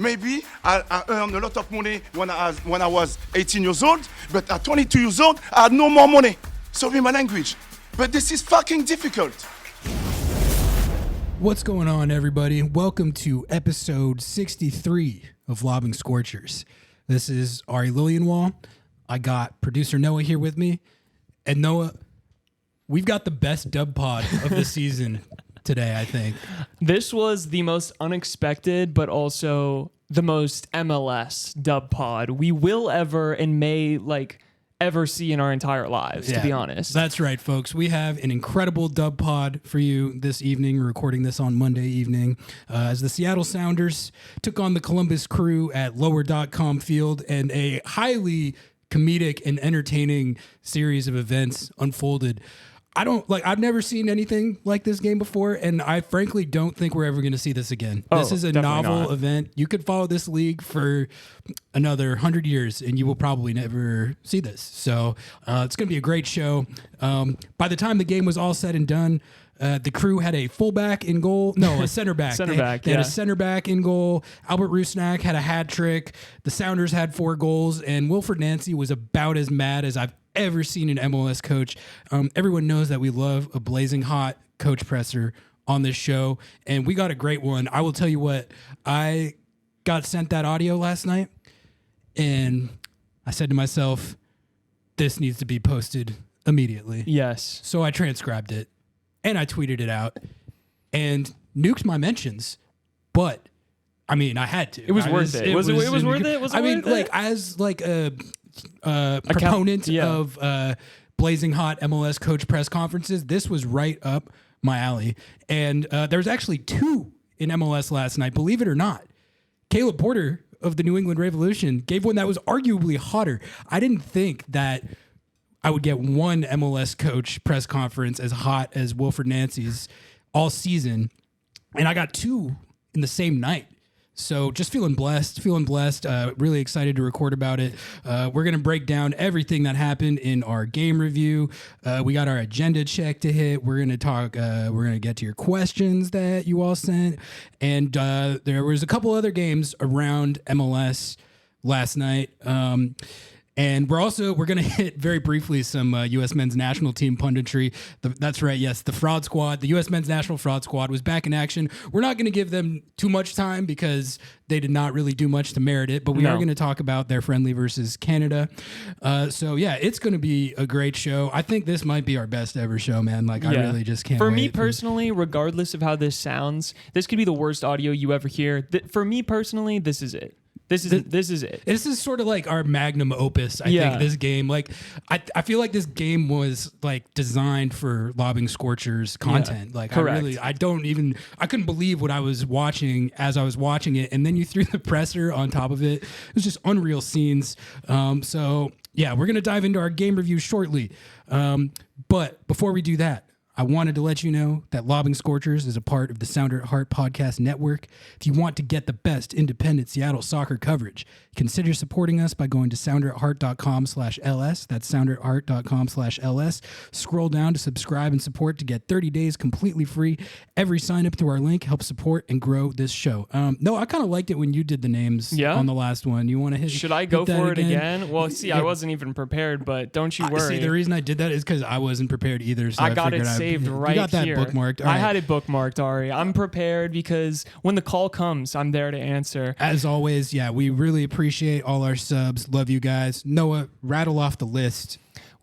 Maybe I earned a lot of money when I was 18 years old, but at 22 years old, I had no more money. Sorry my language. But this is fucking difficult. What's going on, everybody? Welcome to episode 63 of Lobbing Scorchers. This is Ari Lilienwall. I got producer Noah here with me. And Noah, we've got the best dub pod of the season today, I think. This was the most unexpected, but also the most MLS dub pod we will ever and may ever see in our entire lives, to be honest. That's right, folks. We have an incredible dub pod for you this evening. We're recording this on Monday evening as the Seattle Sounders took on the Columbus Crew at lower.com field, and a highly comedic and entertaining series of events unfolded. I've never seen anything like this game before, and I frankly don't think we're ever going to see this again. This is a novel event. You could follow this league for another 100 years, and you will probably never see this. So it's going to be a great show. By the time the game was all said and done, the Crew had a fullback in goal. No, a center back. They had a center back in goal. Albert Rusnak had a hat trick. The Sounders had 4 goals, and Wilfried Nancy was about as mad as I've ever seen an MLS coach. Everyone knows that we love a blazing hot coach presser on this show, and we got a great one. I will tell you what, I got sent that audio last night, and I said to myself, this needs to be posted immediately. Yes. So I transcribed it, and I tweeted it out, and nuked my mentions, but I mean, I had to. It was worth it. Was it worth it? Was it worth it? As a proponent of blazing hot MLS coach press conferences, this was right up my alley. And there was actually 2 in MLS last night, believe it or not. Caleb Porter of the New England Revolution gave one that was arguably hotter. I didn't think that I would get one MLS coach press conference as hot as Wilfried Nancy's all season, and I got 2 in the same night. So just feeling blessed, really excited to record about it. We're going to break down everything that happened in our game review. We got our agenda check to hit. We're going to talk, we're going to get to your questions that you all sent. And there was a couple other games around MLS last night. And we're going to hit very briefly some U.S. men's national team punditry. That's right, yes, the fraud squad, the U.S. men's national fraud squad was back in action. We're not going to give them too much time because they did not really do much to merit it, but we are going to talk about their friendly versus Canada. So yeah, it's going to be a great show. I think this might be our best ever show, man. I really just can't wait. For me personally, regardless of how this sounds, this could be the worst audio you ever hear. For me personally, this is it. This is it. This is sort of like our magnum opus, I think, this game. I feel like this game was designed for Lobbing Scorchers content. Correct. I couldn't believe what I was watching as I was watching it. And then you threw the presser on top of it. It was just unreal scenes. So yeah, we're going to dive into our game review shortly. But before we do that, I wanted to let you know that Lobbing Scorchers is a part of the Sounder at Heart podcast network. If you want to get the best independent Seattle soccer coverage, consider supporting us by going to sounderatheart.com/LS. That's sounderatheart.com/LS. Scroll down to subscribe and support to get 30 days completely free. Every sign up through our link helps support and grow this show. No, I kind of liked it when you did the names on the last one. You want to hit? Should I go for it again? Well, see, I wasn't even prepared, but don't you worry. See, the reason I did that is because I wasn't prepared either. So I got it saved right here. You got that bookmarked. I had it bookmarked, Ari. I'm prepared because when the call comes, I'm there to answer. As always, yeah, we really appreciate all our subs. Love you guys. Noah, rattle off the list.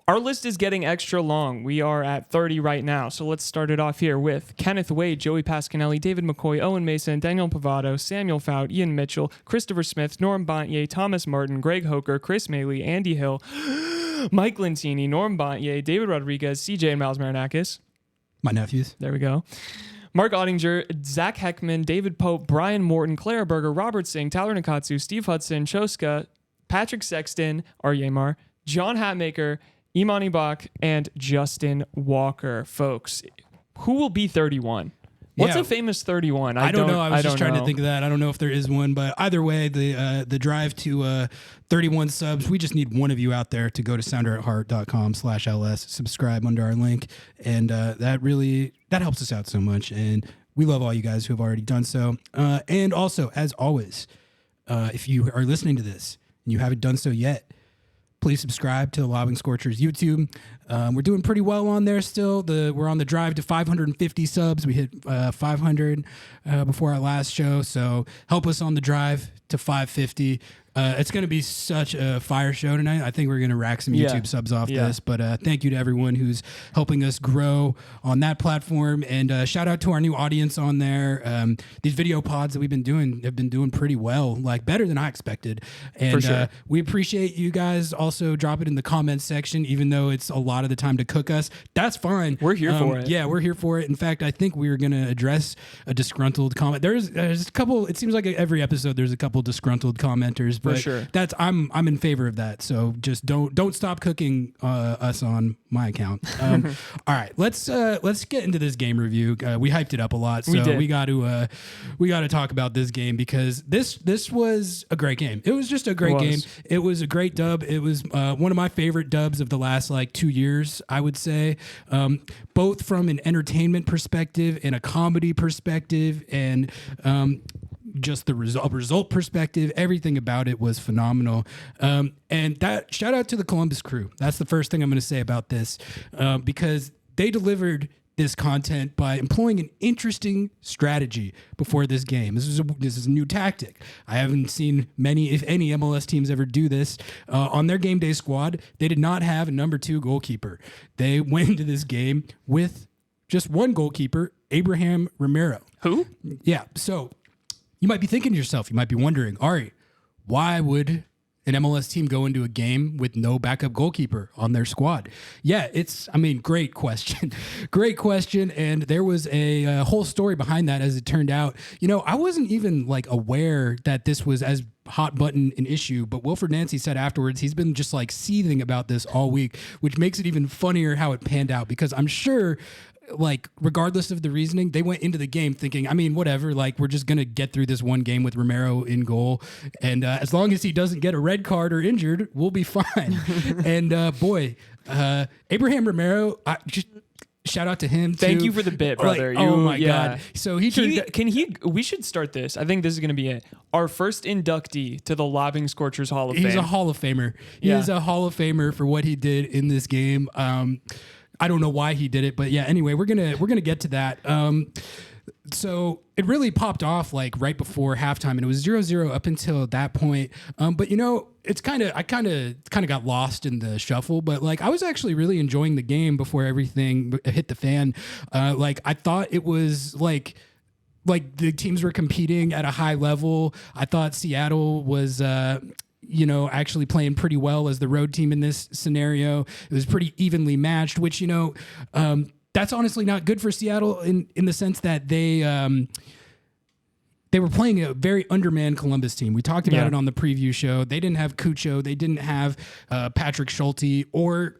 Our list is getting extra long. We are at 30 right now, so let's start it off here with Kenneth Wade, Joey Pasquinelli, David McCoy, Owen Mason, Daniel Pavado, Samuel Fout, Ian Mitchell, Christopher Smith, Norm Bontier, Thomas Martin, Greg Hoker, Chris Maley, Andy Hill, Mike Lentini, Norm Bontier, David Rodriguez, CJ and Miles Marinakis. My nephews. There we go. Mark Ottinger, Zach Heckman, David Pope, Brian Morton, Clara Berger, Robert Singh, Tyler Nakatsu, Steve Hudson, Choska, Patrick Sexton, Aryemar, John Hatmaker, Imani Bach, and Justin Walker. Folks, who will be 31? What's a famous 31? I don't know. I was just trying to think of that. I don't know if there is one, but either way, the drive to 31 subs, we just need one of you out there to go to sounderatheart.com/LS, subscribe under our link, and that helps us out so much, and we love all you guys who have already done so. And also, as always, if you are listening to this and you haven't done so yet, please subscribe to the Lobbing Scorchers YouTube. We're doing pretty well on there still. We're on the drive to 550 subs. We hit 500 before our last show. So help us on the drive to 550. It's going to be such a fire show tonight. I think we're going to rack some YouTube subs off this. But thank you to everyone who's helping us grow on that platform. And shout out to our new audience on there. These video pods that we've been doing have been doing pretty well, like better than I expected. And For sure. We appreciate you guys also drop it in the comments section, even though it's a lot of the time to cook us. That's fine. We're here for it. Yeah, we're here for it. In fact, I think we're going to address a disgruntled comment. There's a couple, it seems like every episode there's a couple disgruntled commenters. But sure. I'm in favor of that. So just don't stop cooking us on my account. All right, let's get into this game review. We hyped it up a lot, so we got to talk about this game because this was a great game. It was just a great game. It was a great dub. It was one of my favorite dubs of the last 2 years, I would say, both from an entertainment perspective and a comedy perspective and just the result perspective. Everything about it was phenomenal. And that shout out to the Columbus crew. That's the first thing I'm going to say about this, because they delivered this content by employing an interesting strategy before this game. This is a new tactic. I haven't seen many, if any, MLS teams ever do this. On their game day squad, they did not have a number 2 goalkeeper. They went into this game with just one goalkeeper, Abraham Romero. Who? Yeah, so you might be thinking to yourself, you might be wondering, Ari, why would an MLS team go into a game with no backup goalkeeper on their squad? Yeah, great question. Great question. And there was a whole story behind that, as it turned out. I wasn't even aware that this was as hot button an issue, but Wilfried Nancy said afterwards he's been just seething about this all week, which makes it even funnier how it panned out, because I'm sure regardless of the reasoning, they went into the game thinking, whatever, we're just going to get through this one game with Romero in goal. And as long as he doesn't get a red card or injured, we'll be fine. And Abraham Romero, shout out to him too. Thank you for the bit, brother. Oh my God. So we should start this. I think this is going to be it. Our first inductee to the Lobbing Scorchers Hall of Fame. He's a Hall of Famer. He is a Hall of Famer for what he did in this game. I don't know why he did it, but anyway, we're gonna get to that. So it really popped off right before halftime, and it was 0-0 up until that point. But it's I kind of got lost in the shuffle. But I was actually really enjoying the game before everything hit the fan. I thought it was the teams were competing at a high level. I thought Seattle was actually playing pretty well as the road team in this scenario. It was pretty evenly matched, which, that's honestly not good for Seattle in the sense that they were playing a very undermanned Columbus team. We talked about it on the preview show. They didn't have Cucho. They didn't have Patrick Schulte or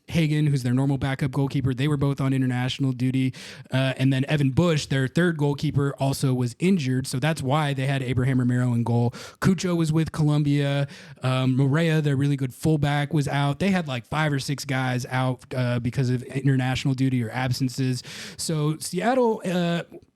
Hagen, who's their normal backup goalkeeper. They were both on international duty. And then Evan Bush, their third goalkeeper, also was injured. So that's why they had Abraham Romero in goal. Cucho was with Colombia. Morea, their really good fullback, was out. They had 5 or 6 guys out because of international duty or absences. So Seattle...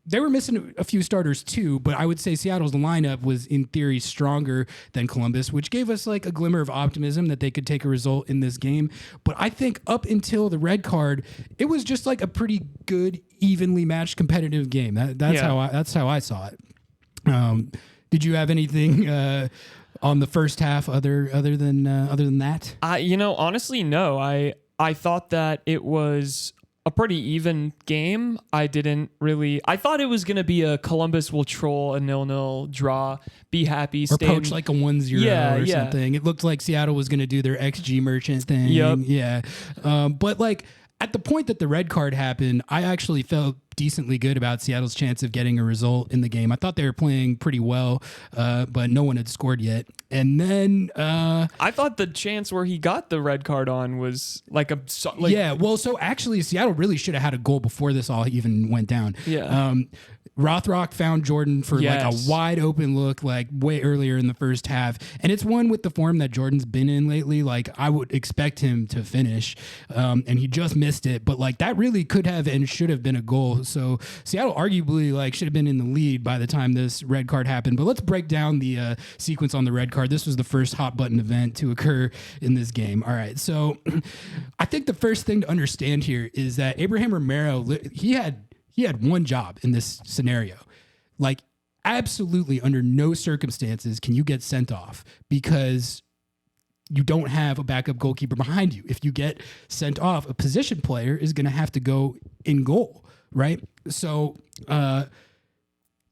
they were missing a few starters too, but I would say Seattle's lineup was in theory stronger than Columbus, which gave us a glimmer of optimism that they could take a result in this game. But I think up until the red card, it was just a pretty good, evenly matched competitive game. That's how I saw it. Did you have anything on the first half other than that? Honestly, no. I thought that it was a pretty even game. I thought it was going to be a Columbus will troll a 0-0 draw, be happy, or poach a 1-0 or something. It looked like Seattle was going to do their XG merchant thing. Yep. Yeah. But at the point that the red card happened, I actually felt decently good about Seattle's chance of getting a result in the game. I thought they were playing pretty well, but no one had scored yet. And then I thought the chance where he got the red card on was so actually Seattle really should have had a goal before this all even went down. Yeah. Rothrock found Jordan for a wide open look way earlier in the first half. And it's one with the form that Jordan's been in lately. I would expect him to finish. And he just missed it. But that really could have and should have been a goal. So Seattle arguably like should have been in the lead by the time this red card happened. But let's break down the sequence on the red card. This was the first hot button event to occur in this game. All right, so I think the first thing to understand here is that Abraham Romero, he had one job in this scenario. Like, absolutely under no circumstances can you get sent off because you don't have a backup goalkeeper behind you. If you get sent off, a position player is going to have to go in goal, right? So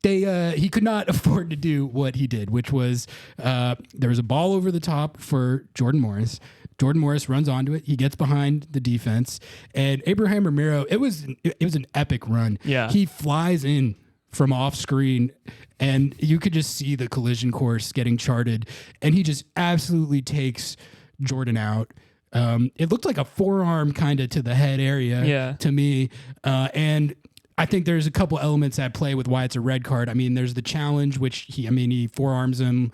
he could not afford to do what he did, which was there was a ball over the top for Jordan Morris. Jordan Morris runs onto it. He gets behind the defense, and Abraham Romero. It was an epic run. Yeah, he flies in from off screen, and you could just see the collision course getting charted, and he just absolutely takes Jordan out. It looked like a forearm kind of to the head area to me, and I think there's a couple elements at play with why it's a red card. I mean, there's the challenge, which he forearms him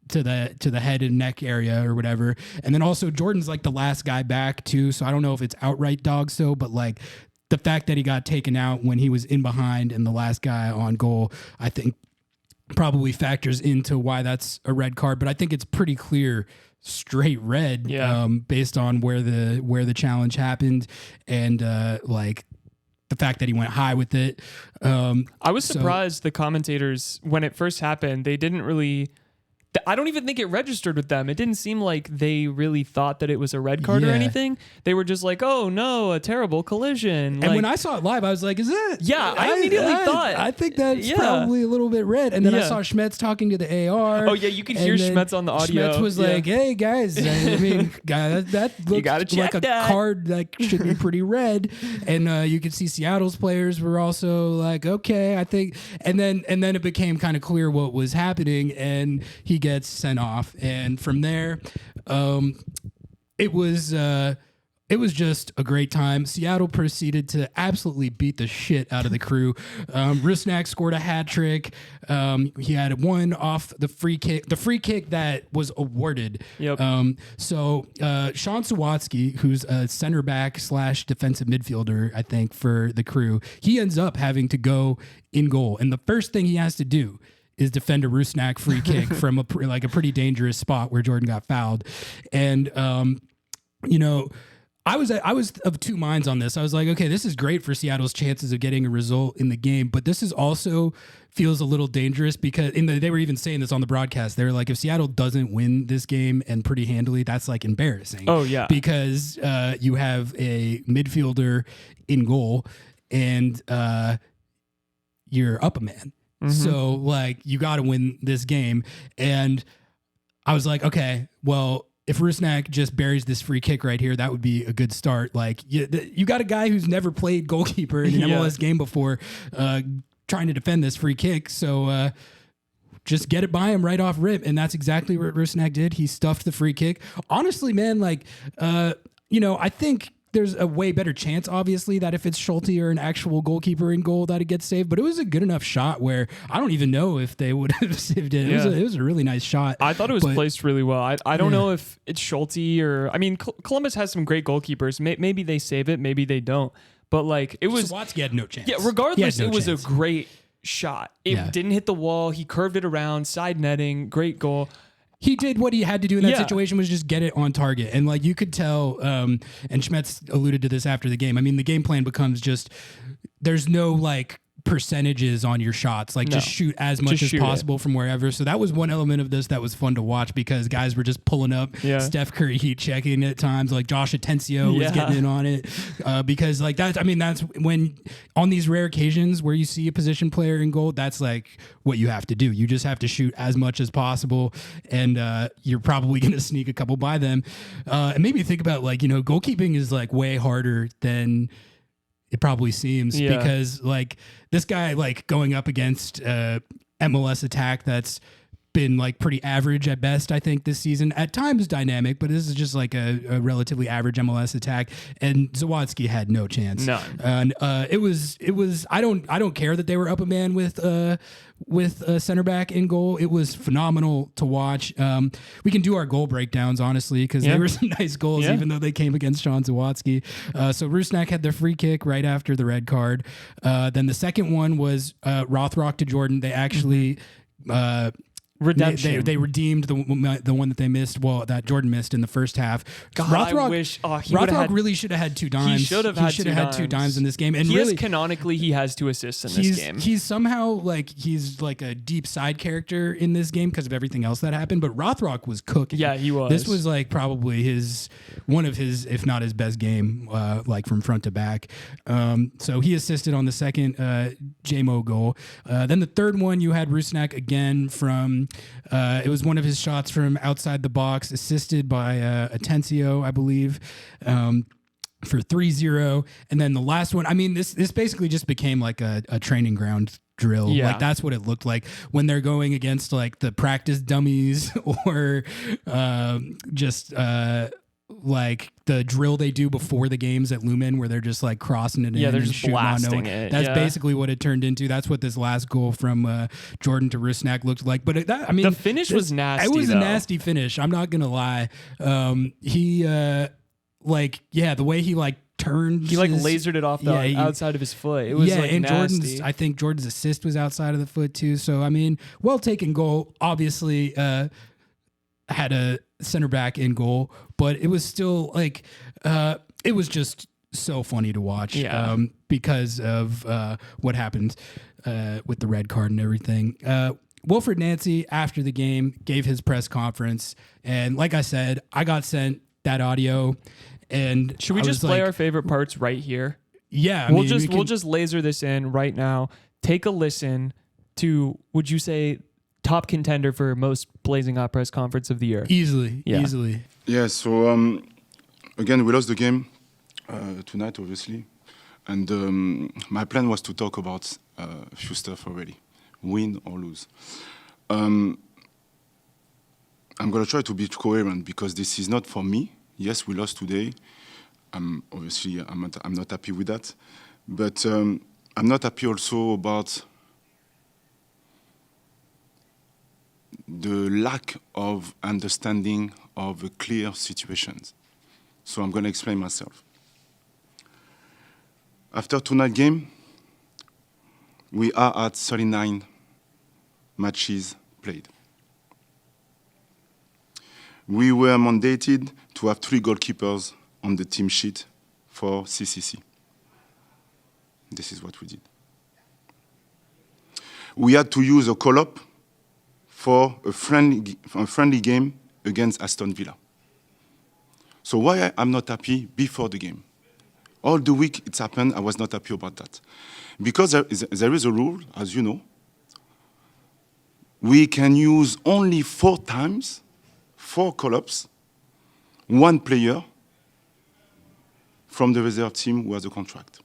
to the head and neck area or whatever, and then also Jordan's like the last guy back too, so I don't know if it's outright dog so, but like the fact that he got taken out when he was in behind and the last guy on goal, I think probably factors into why that's a red card. But I think it's pretty clear, straight red, based on where the challenge happened and like the fact that he went high with it. I was surprised the commentators, when it first happened, they didn't really. I don't even think it registered with them. It didn't seem like they really thought that it was a red card or anything. They were just like, "Oh no, a terrible collision." And when I saw it live, I was like, "Is it?" Yeah, I immediately thought. I think that's probably a little bit red. And then I saw Schmetz talking to the AR. Oh yeah, you could hear Schmetz on the audio. Schmetz was like, "Hey guys, I mean, that looks like a card that should be pretty red." And you could see Seattle's players were also like, "Okay, I think." And then it became kind of clear what was happening, and he gets sent off, and from there it was just a great time. Seattle proceeded to absolutely beat the shit out of the Crew. Rusnak scored a hat trick. He had one off the free kick that was awarded. Yep. So Sean Sawatsky, who's a center back / defensive midfielder, I think, for the Crew, he ends up having to go in goal, and the first thing he has to do is defend a Rusnak free kick from a pretty dangerous spot where Jordan got fouled. And, I was of two minds on this. I was like, okay, this is great for Seattle's chances of getting a result in the game, but this is also feels a little dangerous because they were even saying this on the broadcast. They were like, if Seattle doesn't win this game and pretty handily, that's like embarrassing. Oh yeah. Because you have a midfielder in goal and you're up a man. Mm-hmm. So, like, you got to win this game. And I was like, okay, well, if Rusnak just buries this free kick right here, that would be a good start. Like, you got a guy who's never played goalkeeper in an MLS game before trying to defend this free kick. So, just get it by him right off rip. And that's exactly what Rusnak did. He stuffed the free kick. Honestly, man, like, I think there's a way better chance, obviously, that if it's Schulte or an actual goalkeeper in goal, that it gets saved. But it was a good enough shot where I don't even know if they would have saved it. It was a really nice shot. I thought it was placed really well. I don't know if it's Schulte or... I mean, Columbus has some great goalkeepers. Maybe they save it. Maybe they don't. But, like, it was... Sawatsky had no chance. Yeah, regardless, it was a great shot. It didn't hit the wall. He curved it around, side netting, great goal. He did what he had to do in that situation, was just get it on target. And like you could tell, and Schmetz alluded to this after the game. I mean, the game plan becomes just, there's no like percentages on your shots. Like just shoot as much as possible from wherever. So that was one element of this that was fun to watch because guys were just pulling up Steph Curry heat checking at times. Like Josh Atencio was getting in on it because like that's when on these rare occasions where you see a position player in goal, that's like what you have to do. You just have to shoot as much as possible and you're probably going to sneak a couple by them. It made me think about like, goalkeeping is like way harder than it probably seems because like this guy like going up against MLS attack that's been like pretty average at best, I think, this season. At times dynamic, but this is just like a relatively average MLS attack. And Zawadzki had no chance. None. And it was. I don't care that they were up a man with a center back in goal. It was phenomenal to watch. We can do our goal breakdowns honestly because there were some nice goals, even though they came against Sean Zawadzki. So Rusnak had the free kick right after the red card. Then the second one was Rothrock to Jordan. They actually. Redemption. They redeemed the one that they missed. Well, that Jordan missed in the first half. God, Rothrock, I wish Rothrock really should have had 2 dimes. He should have had 2 dimes in this game. And really, canonically, he has 2 assists in this game. He's somehow he's like a deep side character in this game because of everything else that happened. But Rothrock was cooking. Yeah, he was. This was like probably one of his, if not his best game, like from front to back. So he assisted on the second JMO goal. Then the third one, you had Rusnak again from. It was one of his shots from outside the box, assisted by Atencio, I believe, for 3-0. And then the last one, I mean, this basically just became like a training ground drill. Yeah. Like that's what it looked like when they're going against like the practice dummies or just like the drill they do before the games at Lumen where they're just like crossing it in they're and just shooting blasting it. That's basically what it turned into. That's what this last goal from Jordan to Rusnak looked like. But the finish was nasty. It was a nasty finish. I'm not gonna lie. He the way he like turned. He like lasered it off the outside of his foot. It was like and nasty. I think Jordan's assist was outside of the foot too. So I mean, well taken goal. Obviously, had a center back in goal, but it was still like it was just so funny to watch because of what happened with the red card and everything. Wilfried Nancy after the game gave his press conference, and like I said, I got sent that audio. And should we just play our favorite parts right here? Yeah, we'll just laser this in right now. Take a listen to, would you say, top contender for most Blazing Hot press conference of the year? Easily. Yeah, so again, we lost the game tonight, obviously. And my plan was to talk about a few stuff already, win or lose. I'm going to try to be coherent because this is not for me. Yes, we lost today. Obviously, I'm not happy with that. But I'm not happy also about the lack of understanding of a clear situations. So I'm going to explain myself. After tonight's game, we are at 39 matches played. We were mandated to have 3 goalkeepers on the team sheet for CCC. This is what we did. We had to use a call-up for a friendly game against Aston Villa. So why I'm not happy before the game? All the week it's happened, I was not happy about that. Because there is a rule, as you know, we can use only 4 times, 4 call-ups, 1 player from the reserve team who has a contract.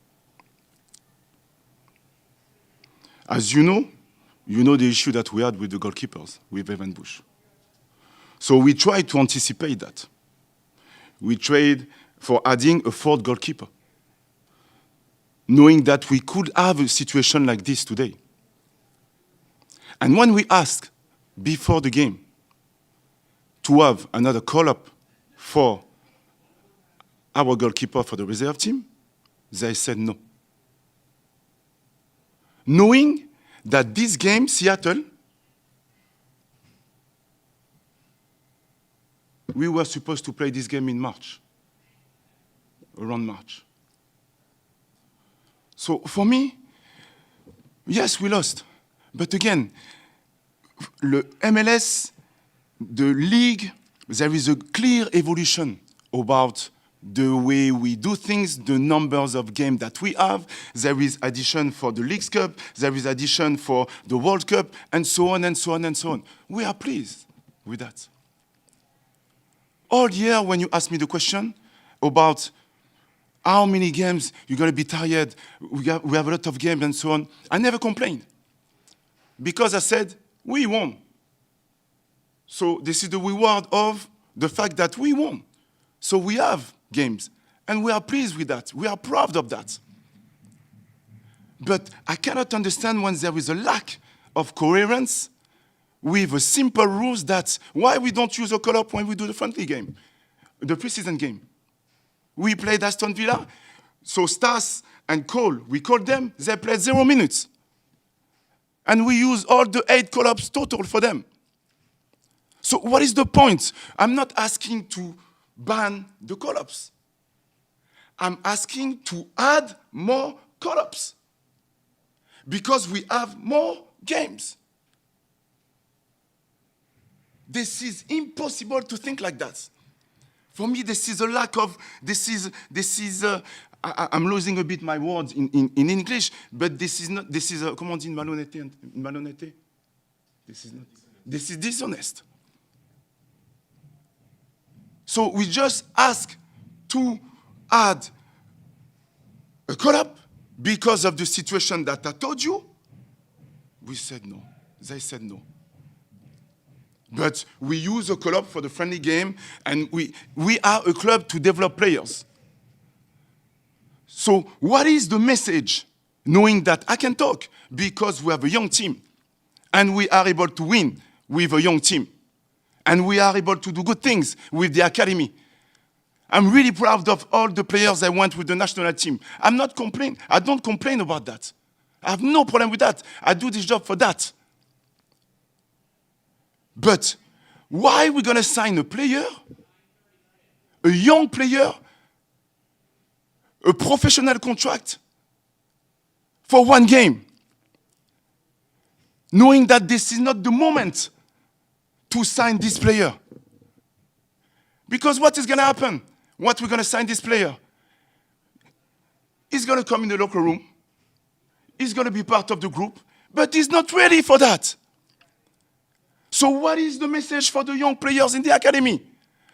As you know the issue that we had with the goalkeepers, with Evan Bush. So we tried to anticipate that. We tried for adding a 4th goalkeeper, knowing that we could have a situation like this today. And when we asked before the game to have another call-up for our goalkeeper for the reserve team, they said no. Knowing that this game, Seattle, we were supposed to play this game in March, around March. So for me, yes, we lost. But again, the MLS, the league, there is a clear evolution about the way we do things, the numbers of games that we have. There is addition for the Leagues Cup, there is addition for the World Cup, and so on and so on and so on. We are pleased with that. All year, when you ask me the question about how many games you're going to be tired, we have a lot of games and so on, I never complained. Because I said, we won. So this is the reward of the fact that we won. So we have games, and we are pleased with that. We are proud of that. But I cannot understand when there is a lack of coherence with a simple rules that why we don't use a call-up when we do the friendly game, the preseason game. We played Aston Villa, so Stas and Cole, we called them, they played 0 minutes. And we use all the 8 call-ups total for them. So what is the point? I'm not asking to ban the call-ups. I'm asking to add more call-ups. Because we have more games. This is impossible to think like that. For me, this is a lack of, I'm losing a bit my words in English, but this is not, this is, comment on dit malhonnêteté? This is dishonest. So we just ask to add a call-up because of the situation that I told you. We said no. They said no. But we use a call-up for the friendly game, and we are a club to develop players. So what is the message? Knowing that I can talk because we have a young team, and we are able to win with a young team, and we are able to do good things with the academy. I'm really proud of all the players I went with the national team. I'm not complaining. I don't complain about that. I have no problem with that. I do this job for that. But why are we going to sign a player, a young player, a professional contract for 1 game, knowing that this is not the moment to sign this player? Because what is going to happen? What we're going to sign this player? He's going to come in the locker room. He's going to be part of the group, but he's not ready for that. So what is the message for the young players in the academy?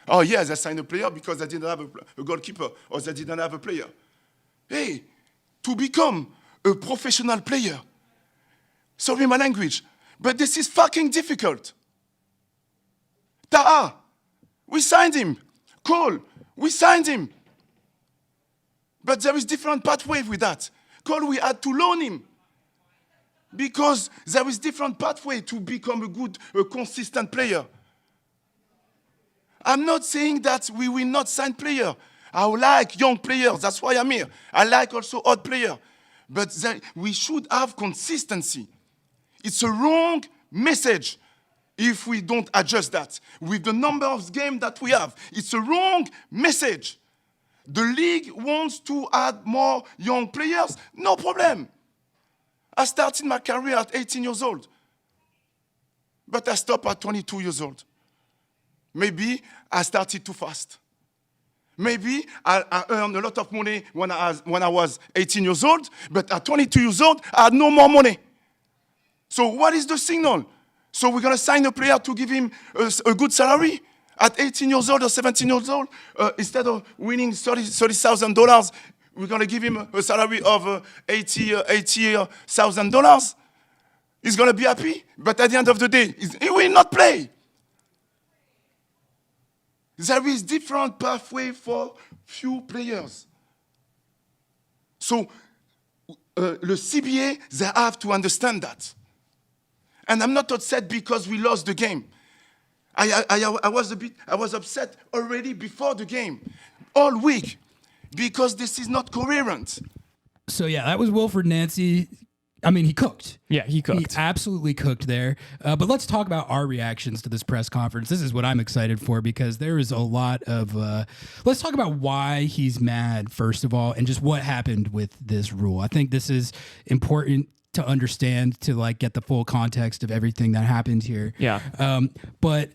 Oh, yes, I signed a player because I didn't have a goalkeeper or they didn't have a player. Hey, to become a professional player, sorry my language, but this is fucking difficult. Taha, we signed him. Cole, we signed him. But there is different pathway with that. Cole, we had to loan him. Because there is different pathway to become a consistent player. I'm not saying that we will not sign players. I like young players. That's why I'm here. I like also old players. But we should have consistency. It's a wrong message if we don't adjust that. With the number of games that we have, it's a wrong message. The league wants to add more young players. No problem. I started my career at 18 years old. But I stopped at 22 years old. Maybe I started too fast. Maybe I earned a lot of money when I was 18 years old, but at 22 years old, I had no more money. So what is the signal? So we're going to sign a player to give him a good salary at 18 years old or 17 years old? Instead of winning $30,000, we're going to give him a salary of $80,000. He's going to be happy, but at the end of the day, he will not play. There is different pathway for few players. So, le CBA, they have to understand that. And I'm not upset because we lost the game. I was upset already before the game, all week, because this is not coherent. So yeah, that was Wilfried Nancy. I mean, he cooked. Yeah, he cooked. He absolutely cooked there. But let's talk about our reactions to this press conference. This is what I'm excited for because there is a lot of... let's talk about why he's mad, first of all, and just what happened with this rule. I think this is important to understand, to like get the full context of everything that happened here. Yeah. But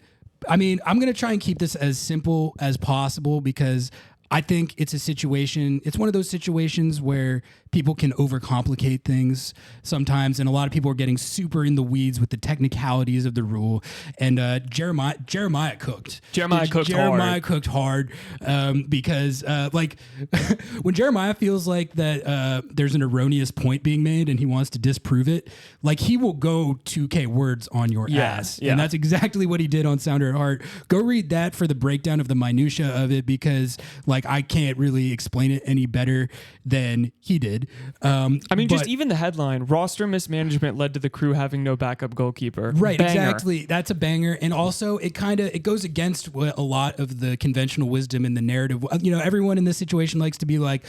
I mean, I'm going to try and keep this as simple as possible because I think it's a situation, it's one of those situations where people can overcomplicate things sometimes, and a lot of people are getting super in the weeds with the technicalities of the rule. And Jeremiah cooked. Jeremiah cooked hard because like when Jeremiah feels like that there's an erroneous point being made and he wants to disprove it, like he will go 2K words on your ass. And that's exactly what he did on Sounder at Heart. Go read that for the breakdown of the minutia of it, because like I can't really explain it any better than he did. Just even the headline, roster mismanagement led to the Crew having no backup goalkeeper. Right, Banger. exactly. That's a banger. And also it goes against what a lot of the conventional wisdom in the narrative. You know, everyone in this situation likes to be like,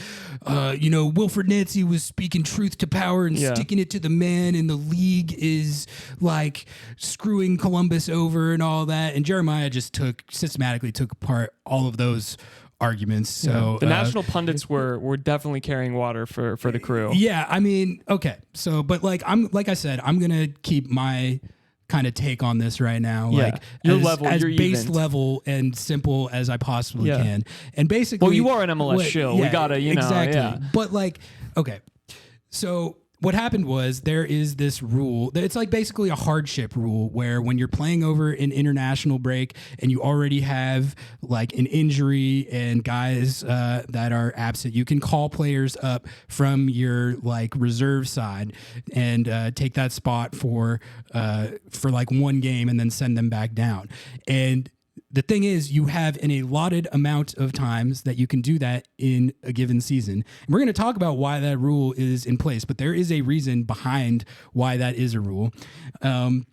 Wilfried Nancy was speaking truth to power and sticking it to the man, and the league is like screwing Columbus over and all that. And Jeremiah just systematically took apart all of those arguments. So the national pundits were definitely carrying water for the Crew. Yeah, I mean, okay. So, but like I said, I'm gonna keep my kind of take on this right now, like as base level and simple as I possibly can. And basically, well, you are an MLS shill. We gotta, exactly. But like, okay, so what happened was there is this rule. It's like basically a hardship rule where when you're playing over an international break and you already have like an injury and guys that are absent, you can call players up from your like reserve side and take that spot for like one game and then send them back down. And the thing is, you have an allotted amount of times that you can do that in a given season. And we're going to talk about why that rule is in place, but there is a reason behind why that is a rule. And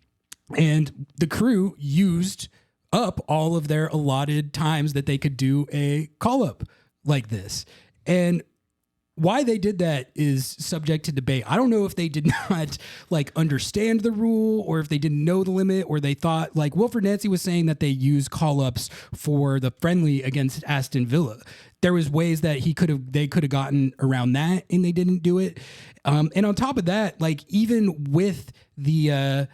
the Crew used up all of their allotted times that they could do a call-up like this. And why they did that is subject to debate. I don't know if they did not like understand the rule, or if they didn't know the limit, or they thought, like Wilfried Nancy was saying, that they use call-ups for the friendly against Aston Villa. There was ways that they could have gotten around that, and they didn't do it. And on top of that, like even with the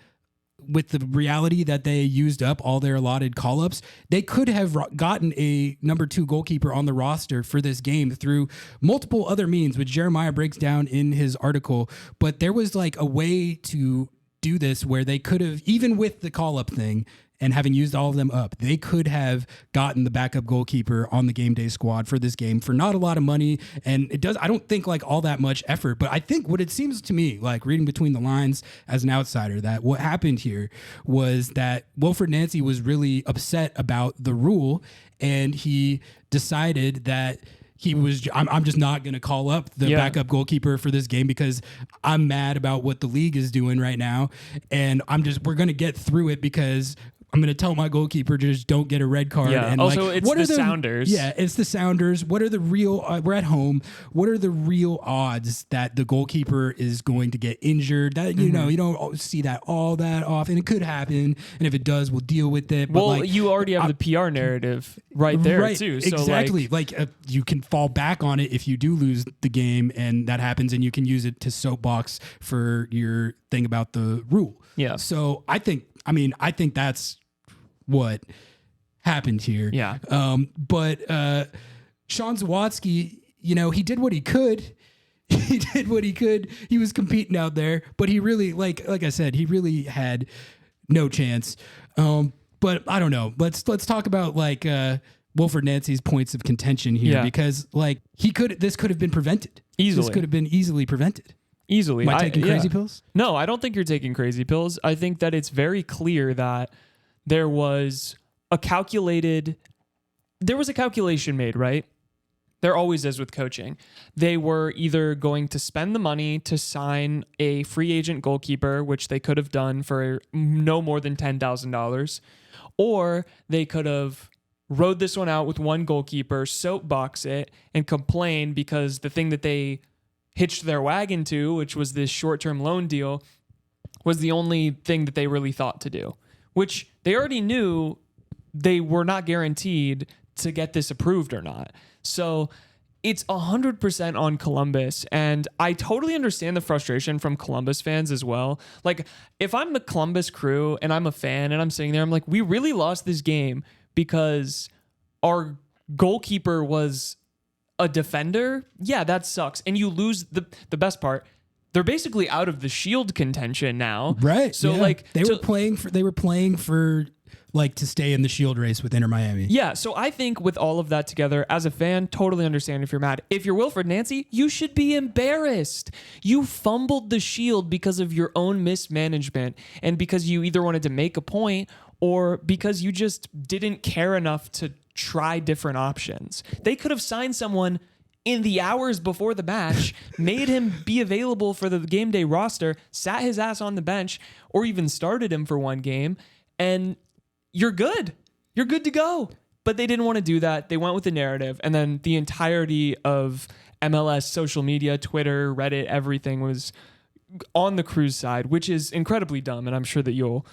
reality that they used up all their allotted call-ups, they could have gotten a number 2 goalkeeper on the roster for this game through multiple other means, which Jeremiah breaks down in his article. But there was like a way to do this where they could have, even with the call-up thing and having used all of them up, they could have gotten the backup goalkeeper on the game day squad for this game for not a lot of money. And I don't think like all that much effort, but I think what it seems to me, like reading between the lines as an outsider, that what happened here was that Wilfried Nancy was really upset about the rule, and he decided that I'm just not going to call up the backup goalkeeper for this game because I'm mad about what the league is doing right now. And we're going to get through it because I'm going to tell my goalkeeper to just don't get a red card. Yeah. And also, like, it's the Sounders. Yeah, it's the Sounders. What are the real, we're at home. What are the real odds that the goalkeeper is going to get injured? That, you don't see that all that often. It could happen. And if it does, we'll deal with it. But well, you already have the PR narrative right there too. So exactly. Like you can fall back on it if you do lose the game and that happens, and you can use it to soapbox for your thing about the rule. Yeah. So I think that's what happened here. Yeah. But Sean Zawatsky, he did what he could. He did what he could. He was competing out there, but he really, like I said, he really had no chance. But I don't know. Let's talk about like Wilfried Nancy's points of contention here, because like this could have been prevented easily. This could have been easily prevented. Easily. Am I taking crazy pills? No, I don't think you're taking crazy pills. I think that it's very clear that there was a calculation made, right? There always is with coaching. They were either going to spend the money to sign a free agent goalkeeper, which they could have done for no more than $10,000, or they could have rode this one out with one goalkeeper, soapbox it, and complain because the thing that they hitched their wagon to, which was this short-term loan deal, was the only thing that they really thought to do, which they already knew they were not guaranteed to get this approved or not. So it's 100% on Columbus. And I totally understand the frustration from Columbus fans as well. Like, if I'm the Columbus Crew and I'm a fan and I'm sitting there, I'm like, we really lost this game because our goalkeeper was a defender, yeah, that sucks. And you lose the best part. They're basically out of the Shield contention now. Right. So yeah. like they were playing for like to stay in the Shield race with Inter Miami. Yeah, so I think with all of that together, as a fan, totally understand if you're mad. If you're Wilfried Nancy, you should be embarrassed. You fumbled the Shield because of your own mismanagement and because you either wanted to make a point or because you just didn't care enough to try different options. They could have signed someone in the hours before the match, made him be available for the game day roster, sat his ass on the bench, or even started him for one game, and you're good. You're good to go. But they didn't want to do that. They went with the narrative. And then the entirety of MLS, social media, Twitter, Reddit, everything was on the Cruz side, which is incredibly dumb. And I'm sure that you'll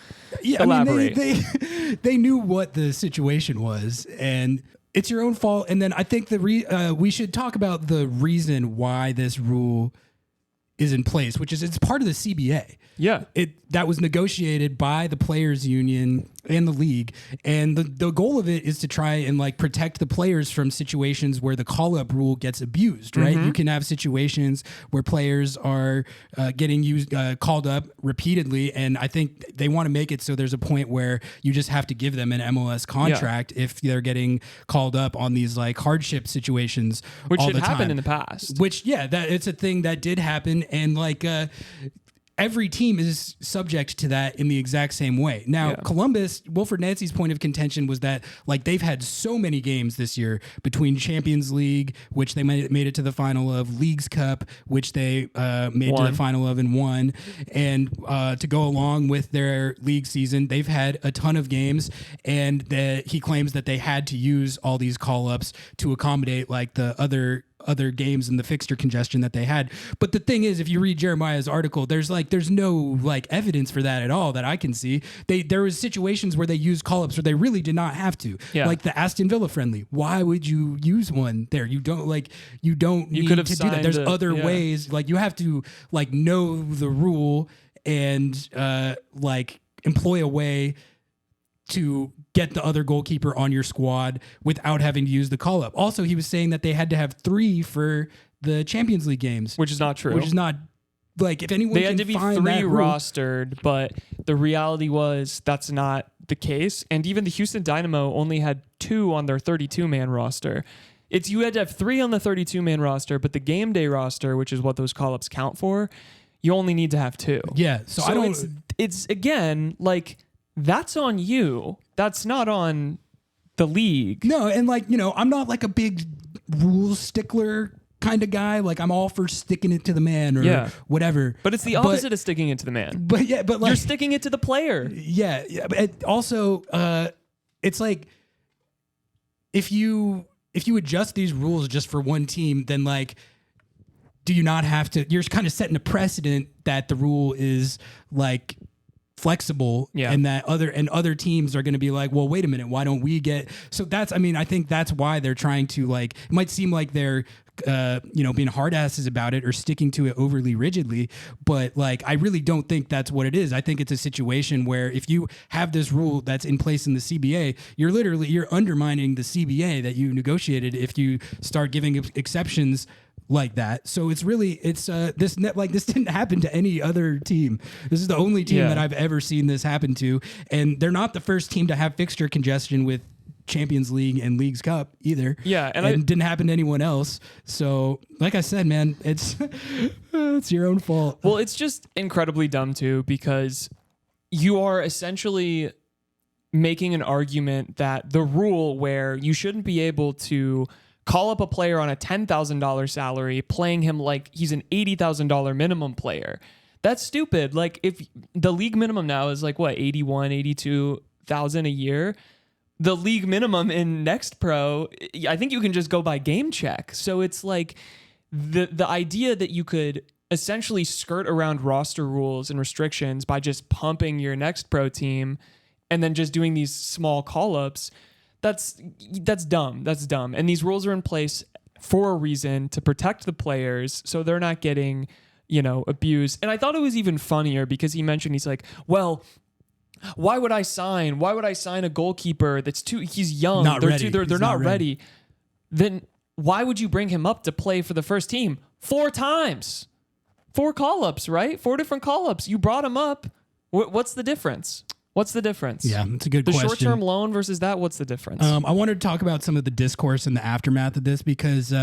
elaborate. I mean, they knew what the situation was, and it's your own fault. And then I think we should talk about the reason why this rule is in place, which is it's part of the CBA. Yeah. That was negotiated by the players union and the league. And the goal of it is to try and like protect the players from situations where the call-up rule gets abused, right? You can have situations where players are getting called up repeatedly. And I think they want to make it so there's a point where you just have to give them an MLS contract if they're getting called up on these like hardship situations. Which all had the time. happened in the past. Which, that it's a thing that did happen. And like, every team is subject to that in the exact same way. Now, Columbus, Wilfried Nancy's point of contention was that like they've had so many games this year between Champions League, which they made it to the final of, Leagues Cup, which they made to the final of and won, and to go along with their league season, they've had a ton of games, and he claims that they had to use all these call-ups to accommodate like the other games and the fixture congestion that they had. But the thing is, if you read Jeremiah's article, there's no like evidence for that at all that I can see. There was situations where they used call-ups where they really did not have to. Like the Aston Villa friendly. Why would you use one there? You don't need to do that. There's other ways. Like you have to like know the rule and like employ a way to get the other goalkeeper on your squad without having to use the call-up. Also, he was saying that they had to have 3 for the Champions League games. Which is not true. Which is not, like, if anyone they can had to be find 3 that rule, rostered, but the reality was that's not the case. And even the Houston Dynamo only had 2 on their 32-man roster. You had to have 3 on the 32-man roster, but the game day roster, which is what those call-ups count for, you only need to have 2. Yeah, so I don't... It's again, like... That's on you. That's not on the league. No, and like, I'm not like a big rules stickler kind of guy. Like I'm all for sticking it to the man or whatever. But it's the opposite of sticking it to the man. But like, you're sticking it to the player. Yeah. But also, it's like if you adjust these rules just for one team, then like, do you not have to? You're kind of setting a precedent that the rule is like flexible, and that other teams are going to be like, well, wait a minute, why don't we get? So I think that's why they're trying to like. It might seem like they're being hard asses about it or sticking to it overly rigidly, but like I really don't think that's what it is. I think it's a situation where if you have this rule that's in place in the CBA, you're undermining the CBA that you negotiated if you start giving exceptions like that. So this didn't happen to any other team. This is the only team that I've ever seen this happen to, and they're not the first team to have fixture congestion with Champions League and Leagues Cup either. Yeah, and it didn't happen to anyone else. So, like I said, man, it's your own fault. Well, it's just incredibly dumb too, because you are essentially making an argument that the rule where you shouldn't be able to call up a player on a $10,000 salary, playing him like he's an $80,000 minimum player. That's stupid. Like if the league minimum now is like what, 81, 82,000 a year. The league minimum in Next Pro, I think you can just go by game check. So it's like the idea that you could essentially skirt around roster rules and restrictions by just pumping your Next Pro team and then just doing these small call-ups. That's dumb. That's dumb. And these rules are in place for a reason, to protect the players so they're not getting, abused. And I thought it was even funnier because he's like, well, why would I sign a goalkeeper he's young. Not ready. They're not ready. Then why would you bring him up to play for the first team 4 times? 4 call-ups, right? 4 different call-ups. You brought him up. What's the difference? What's the difference? Yeah, it's a good the question. Short-term loan versus that, what's the difference? I wanted to talk about some of the discourse in the aftermath of this because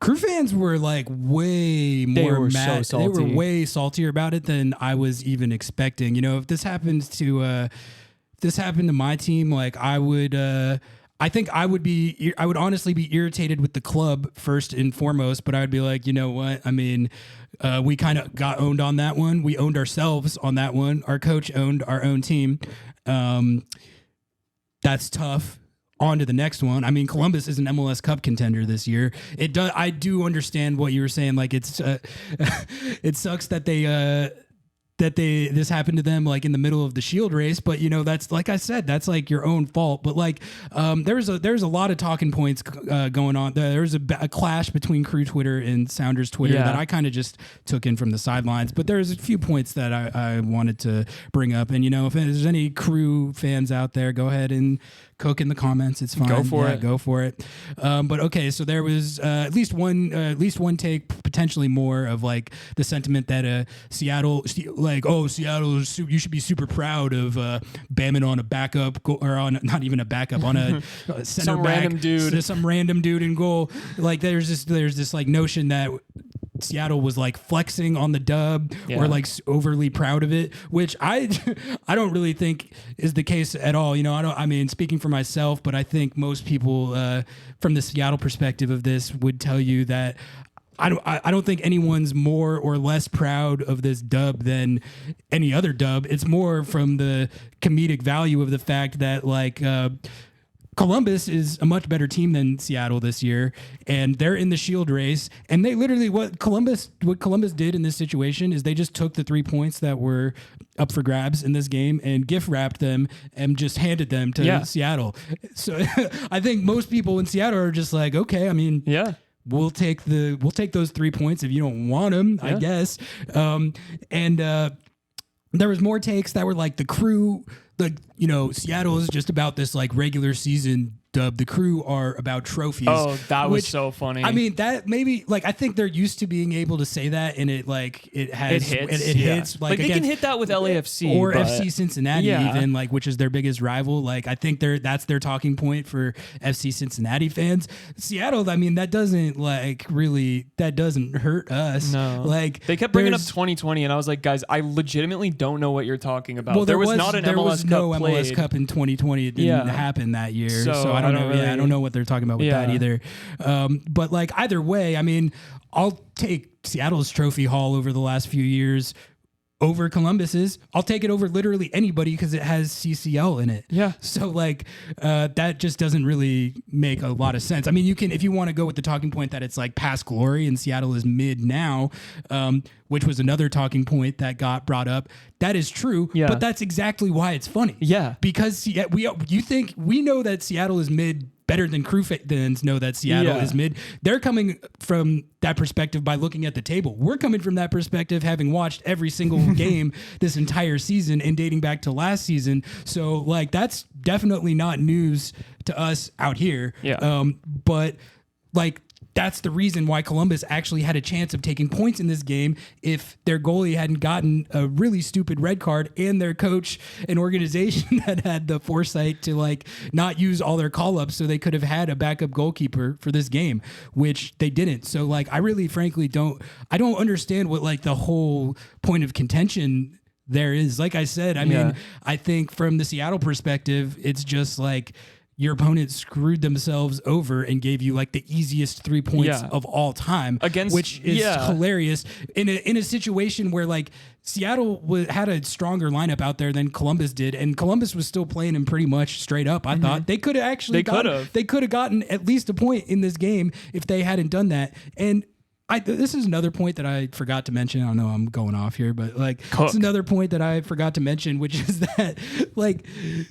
Crew fans were like way more mad. So they were salty. way saltier about it than I was even expecting. You know, if this happens to my team, like I would honestly be irritated with the club first and foremost, but I would be like, you know what? I mean, we kind of got owned on that one. We owned ourselves on that one. Our coach owned our own team. That's tough. On to the next one. I mean, Columbus is an MLS Cup contender this year. It does. I do understand what you were saying. Like it's, it sucks that this happened to them like in the middle of the Shield race. But you know, that's like I said, that's like your own fault. But like, there's a lot of talking points going on. There's a clash between Crew Twitter and Sounders Twitter that I kind of just took in from the sidelines. But there's a few points that I wanted to bring up. And you know, if there's any Crew fans out there, go ahead and cook in the comments. It's fine. Go for it. Go for it. But okay, so there was at least one take, potentially more, of like the sentiment that Seattle, like, oh, Seattle, you should be super proud of bamming on a backup or on not even a backup, on a center some back, random dude in goal. Like there's this like notion that Seattle was like flexing on the dub or like overly proud of it, which I don't really think is the case at all. You know, I mean, speaking for myself, but I think most people from the Seattle perspective of this would tell you that I don't think anyone's more or less proud of this dub than any other dub. It's more from the comedic value of the fact that like Columbus is a much better team than Seattle this year, and they're in the Shield race. And they literally what Columbus did in this situation is they just took the 3 points that were up for grabs in this game and gift wrapped them and just handed them to Seattle. So I think most people in Seattle are just like, okay, I mean, we'll take those 3 points if you don't want them, I guess. There was more takes that were like the Crew, like, you know, Seattle is just about this like regular season dub. The Crew are about trophies. Oh, that was so funny. I mean, that maybe like I think they're used to being able to say that, and it like it hits like they can hit that with LAFC or FC Cincinnati even, like, which is their biggest rival. Like I think that's their talking point for FC Cincinnati fans. Seattle, I mean, that doesn't hurt us. No, like they kept bringing up 2020, and I was like, guys, I legitimately don't know what you're talking about. Well, there was not an MLS Cup MLS played. Cup in 2020. It didn't happen that year, so I don't know. I don't know what they're talking about with that either. But like either way, I mean, I'll take Seattle's trophy haul over the last few years over Columbus's. I'll take it over literally anybody because it has CCL in it. Yeah. So like that just doesn't really make a lot of sense. I mean, you can, if you want to go with the talking point that it's like past glory and Seattle is mid now, which was another talking point that got brought up. That is true, but that's exactly why it's funny. Yeah. Because we know that Seattle is mid better than Crew fans know that Seattle is mid. They're coming from that perspective by looking at the table. We're coming from that perspective having watched every single game this entire season and dating back to last season. So like that's definitely not news to us out here. Yeah. But like that's the reason why Columbus actually had a chance of taking points in this game if their goalie hadn't gotten a really stupid red card and their coach and organization that had the foresight to like not use all their call-ups so they could have had a backup goalkeeper for this game, which they didn't. So like I really frankly don't understand what like the whole point of contention there is. Like I said, I mean, I think from the Seattle perspective, it's just like your opponent screwed themselves over and gave you like the easiest 3 points of all time, which is hilarious in a situation where like Seattle had a stronger lineup out there than Columbus did, and Columbus was still playing him pretty much straight up. I thought they could have actually gotten at least a point in this game if they hadn't done that. And this is another point that I forgot to mention. I don't know, I'm going off here, but like it's another point that I forgot to mention, which is that like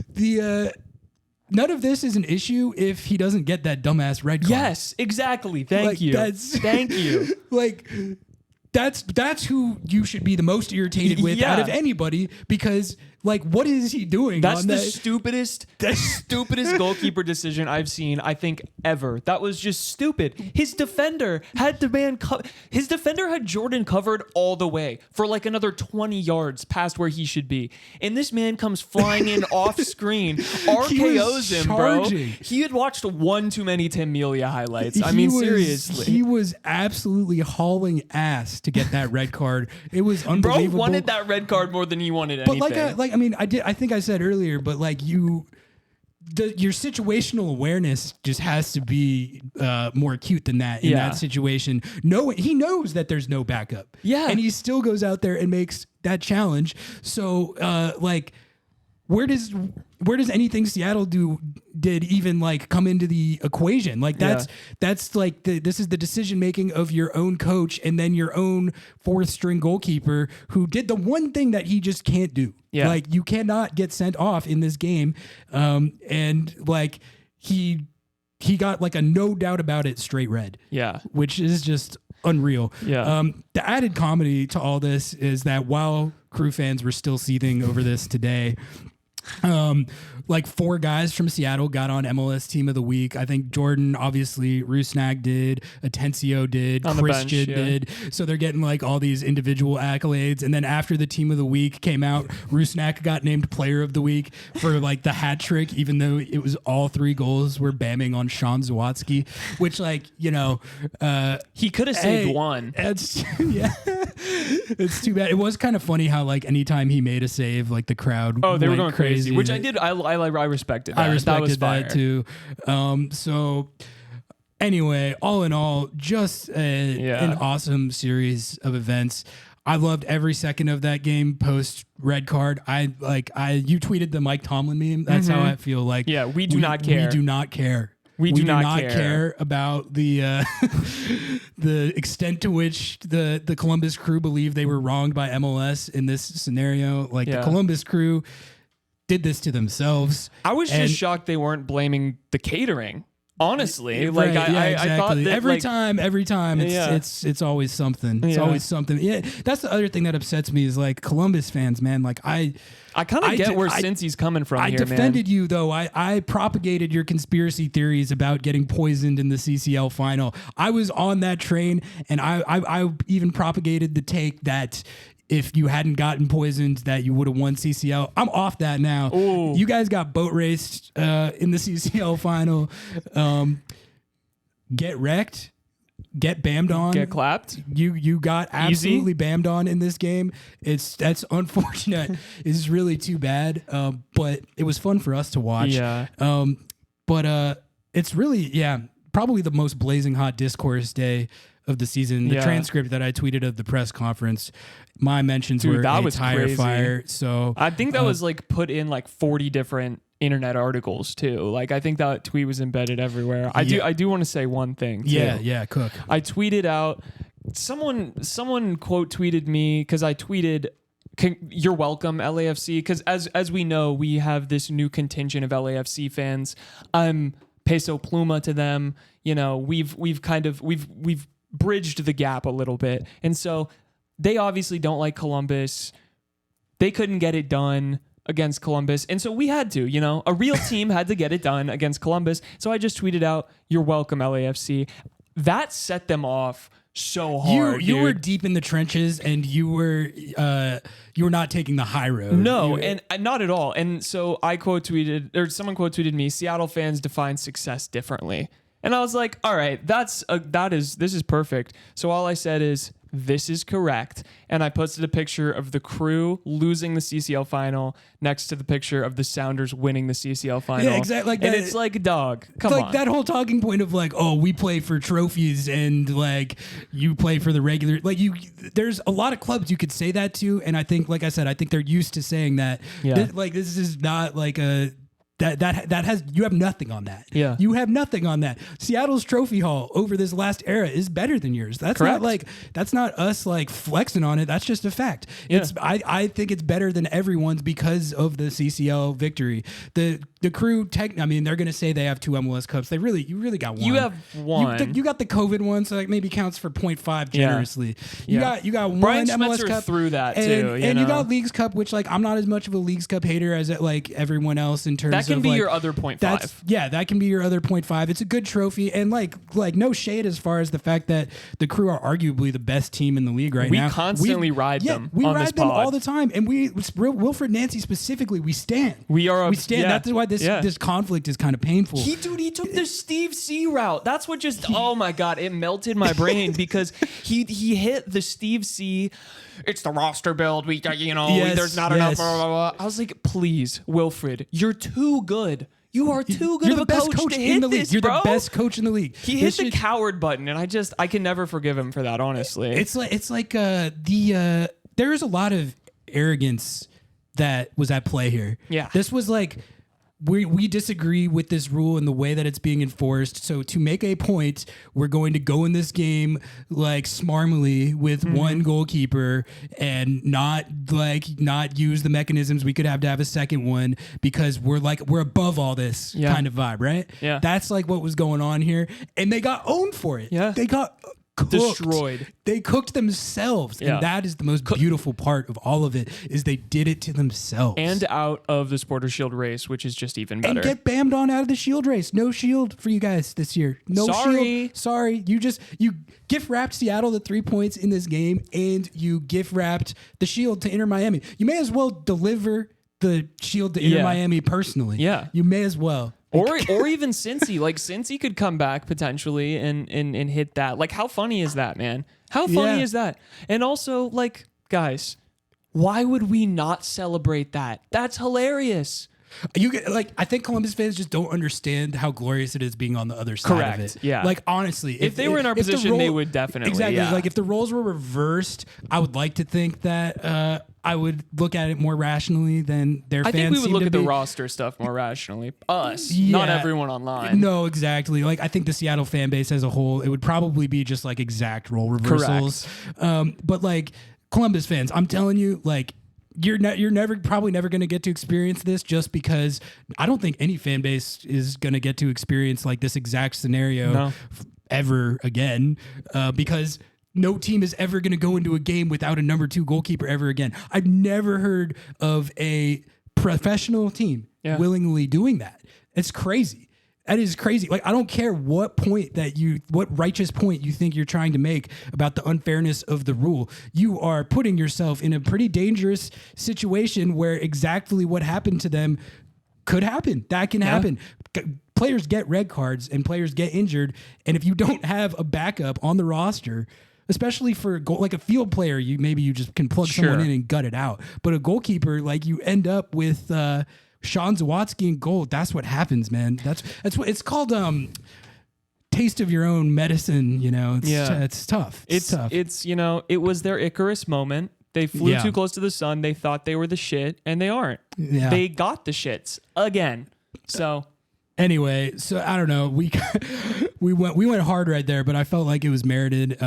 the none of this is an issue if he doesn't get that dumbass red card. Yes, exactly. Thank you. Thank you. Like that's who you should be the most irritated with out of anybody, because Like, what is he doing? That's on the that? stupidest goalkeeper decision I've seen, I think, ever. That was just stupid. His defender had his defender had Jordan covered all the way for like another 20 yards past where he should be. And this man comes flying in off screen, RKOs him, charging. bro. He had watched one too many Tim Melia highlights. I mean, seriously. He was absolutely hauling ass to get that red card. It was unbelievable. Bro wanted that red card more than he wanted anything. But I think I said earlier, but like your situational awareness just has to be more acute than that in that situation. He knows that there's no backup. Yeah. And he still goes out there and makes that challenge. So where does anything Seattle did even like come into the equation? Like that's like this is the decision making of your own coach and then your own fourth string goalkeeper who did the one thing that he just can't do. Yeah. Like you cannot get sent off in this game. And like he got like a no doubt about it straight red. Yeah. Which is just unreal. Yeah. The added comedy to all this is that while Crew fans were still seething over this today, like 4 guys from Seattle got on MLS Team of the Week. I think Jordan, obviously, Rusnak did, Atencio did, on Christian bench, did. So they're getting like all these individual accolades. And then after the Team of the Week came out, Rusnak got named Player of the Week for like the hat trick, even though it was all 3 goals were bamming on Sean Zawatsky, which like, he could have saved one. It's it's too bad. It was kind of funny how like anytime he made a save, like the crowd they were going crazy. Which I did. I respected that. I respected that was fire. that too. So anyway, all in all, just an awesome series of events. I loved every second of that game post red card. You tweeted the Mike Tomlin meme. That's how I feel like. Yeah, we do not care. We do not care. We do not care about the the extent to which the Columbus Crew believe they were wronged by MLS in this scenario. Like the Columbus Crew did this to themselves. I was just shocked they weren't blaming the catering. Honestly, right, I thought that every time it's always something. It's always something. Yeah, that's the other thing that upsets me is like Columbus fans, man. Like I kind of get where Cincy's coming from. I defended you though. I propagated your conspiracy theories about getting poisoned in the CCL final. I was on that train, and I even propagated the take that if you hadn't gotten poisoned, that you would have won CCL. I'm off that now. Ooh. You guys got boat raced in the CCL final. Get wrecked. Get bammed on. Get clapped. You got absolutely bammed on in this game. That's unfortunate. It's really too bad. But it was fun for us to watch. Yeah. But it's really probably the most blazing hot discourse day of the season. The transcript that I tweeted of the press conference, my mentions were that a was tire crazy. fire. So I think that was like put in like 40 different internet articles too. Like I think that tweet was embedded everywhere. I do want to say one thing too. Yeah, Cook. I tweeted out someone quote tweeted me because I tweeted "You're welcome, LAFC," because as we know, we have this new contingent of LAFC fans. I'm peso pluma to them. We've bridged the gap a little bit. And so they obviously don't like Columbus. They couldn't get it done against Columbus. And so we had to, a real team had to get it done against Columbus. So I just tweeted out, "You're welcome, LAFC." That set them off so hard. You were deep in the trenches, and you were not taking the high road. No, and not at all. And so someone quote tweeted me, "Seattle fans define success differently." And I was like, all right, this is perfect. So all I said is, this is correct. And I posted a picture of the Crew losing the CCL final next to the picture of the Sounders winning the CCL final. Yeah, exactly. And it's like, dog, come on. Like that whole talking point of like, oh, we play for trophies and like you play for the regular, like there's a lot of clubs you could say that to. And I think, like I said, I think they're used to saying that. Yeah. This is not like a, that has, you have nothing on that. Yeah. You have nothing on that. Seattle's trophy haul over this last era is better than yours. That's correct. Not like, that's not us like flexing on it. That's just a fact. Yeah. I think it's better than everyone's because of the CCL victory. The the Crew, I mean, they're going to say they have 2 MLS Cups. You really got one. You have one. You got the COVID one, so that maybe counts for 0.5 generously. You got one Brian MLS Schmetzer Cup threw that and, too. And know? you got Leagues Cup, which like I'm not as much of a Leagues Cup hater as like everyone else in terms of that can be like, your other 0.5. That can be your other 0.5. It's a good trophy, and like no shade as far as the fact that the Crew are arguably the best team in the league right now. We constantly ride them. We on ride this them pod. all the time, and Wilfried Nancy specifically, we stand. We stand. That's why this conflict is kind of painful. He took the Steve C route. That's what just oh my god, it melted my brain because he hit the Steve C. It's the roster build. There's not enough. Blah, blah, blah. I was like, please, Wilfried, you're too good. You are too good You're of the a best coach to in hit the league. this, You're bro. the best coach in the league. He hit the coward button, and I can never forgive him for that. Honestly, it's like there is a lot of arrogance that was at play here. Yeah, this was like. We disagree with this rule and the way that it's being enforced. So to make a point, we're going to go in this game like smarmily with one goalkeeper and not use the mechanisms we could have to have a second one because we're above all this kind of vibe, right? Yeah. That's like what was going on here. And they got owned for it. Yeah. They got cooked. Destroyed. They cooked themselves. Yeah. And that is the most beautiful part of all of it is they did it to themselves. And out of the Supporters Shield race, which is just even better. And get bammed on out of the Shield race. No Shield for you guys this year. No Shield. Sorry. You gift wrapped Seattle the 3 points in this game and you gift wrapped the Shield to Inter Miami. You may as well deliver the Shield to Inter Miami personally. Yeah. You may as well. Or even Cincy. Like Cincy could come back potentially and hit that. Like how funny is that, man? How funny is that? And also, like, guys, why would we not celebrate that? That's hilarious. I think Columbus fans just don't understand how glorious it is being on the other side of it. Yeah. Like honestly, if they were in our position, they would definitely. Exactly. Yeah. Like if the roles were reversed, I would like to think that I would look at it more rationally than their fans. I think we would look at the roster stuff more rationally. Us, not everyone online. No, exactly. Like I think the Seattle fan base as a whole, it would probably be just like exact role reversals. But like Columbus fans, I'm telling you, like. You're probably never going to get to experience this just because I don't think any fan base is going to get to experience like this exact scenario ever again because no team is ever going to go into a game without a number 2 goalkeeper ever again. I've never heard of a professional team willingly doing that. It's crazy. That is crazy. Like, I don't care what righteous point you think you're trying to make about the unfairness of the rule. You are putting yourself in a pretty dangerous situation where exactly what happened to them could happen. That can happen. Players get red cards and players get injured. And if you don't have a backup on the roster, especially for a goal, like a field player, you just can plug someone in and gut it out. But a goalkeeper, like you end up with, Sean Zawatsky in goal. That's what happens, man. That's what it's called. Taste of your own medicine. It's tough. It's tough. It was their Icarus moment. They flew too close to the sun. They thought they were the shit, and they aren't. Yeah. They got the shits again. So anyway, so I don't know. We went hard right there, but I felt like it was merited.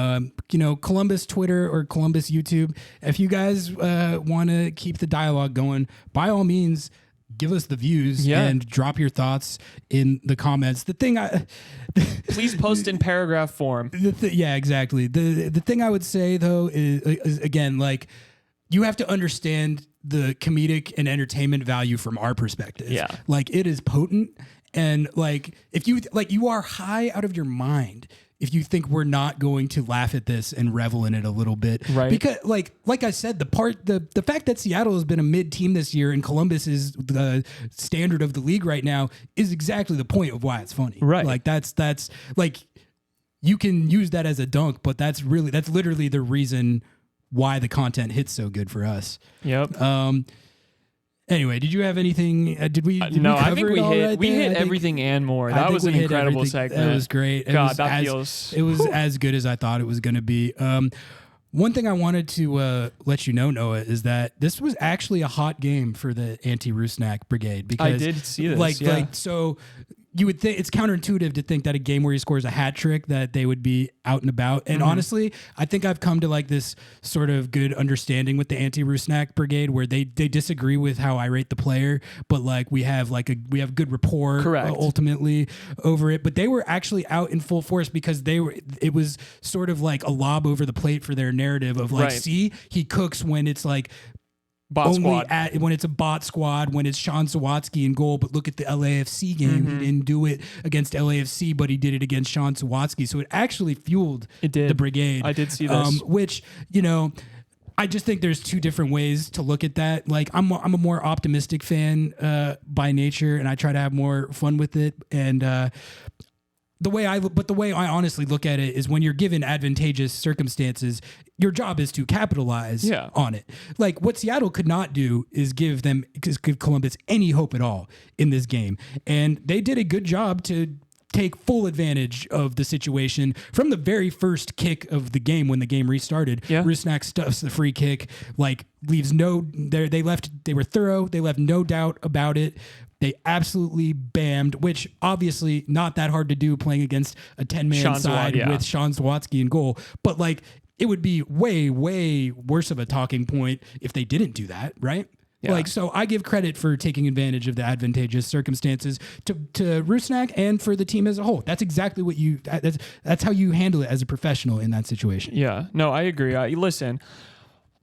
Columbus Twitter or Columbus YouTube. If you guys want to keep the dialogue going, by all means. Give us the views and drop your thoughts in the comments. Please post in paragraph form. Exactly. The thing I would say though is again, like you have to understand the comedic and entertainment value from our perspective. Yeah. Like it is potent. And like, if you are high out of your mind if you think we're not going to laugh at this and revel in it a little bit. Right. Because like I said, the fact that Seattle has been a mid team this year and Columbus is the standard of the league right now is exactly the point of why it's funny. Right. Like that's like you can use that as a dunk, but that's literally the reason why the content hits so good for us. Yep. Anyway, did you have anything? Did we? No, I think we hit hit everything and more. That was an incredible segment. That was great. It was as good as I thought it was going to be. One thing I wanted to let you know, Noah, is that this was actually a hot game for the anti-Rusnak brigade. Because I did see this. So you would think it's counterintuitive to think that a game where he scores a hat trick that they would be out and about. And honestly, I think I've come to like this sort of good understanding with the anti-Rusnak brigade where they disagree with how I rate the player, but like we have good rapport ultimately over it. But they were actually out in full force because it was sort of like a lob over the plate for their narrative of like, see, he cooks when it's like bot squad. When it's a bot squad, when it's Sean Sawatsky in goal, but look at the LAFC game. He didn't do it against LAFC, but he did it against Sean Sawatsky. So it actually fueled the brigade. I did see this. Which, I just think there's two different ways to look at that. Like I'm a more optimistic fan by nature, and I try to have more fun with it. And the way I honestly look at it is when you're given advantageous circumstances, your job is to capitalize on it. Like what Seattle could not do is give Columbus any hope at all in this game. And they did a good job to take full advantage of the situation from the very first kick of the game when the game restarted. Yeah. Rusnak stuffs the free kick, like leaves they were thorough. They left no doubt about it. They absolutely bammed, which obviously not that hard to do playing against a 10-man side with Sean Sawatsky in goal. But like it would be way, way worse of a talking point if they didn't do that, right? Yeah. Like, so I give credit for taking advantage of the advantageous circumstances to Rusnak and for the team as a whole. That's exactly what that's how you handle it as a professional in that situation. Yeah, no, I agree. Listen,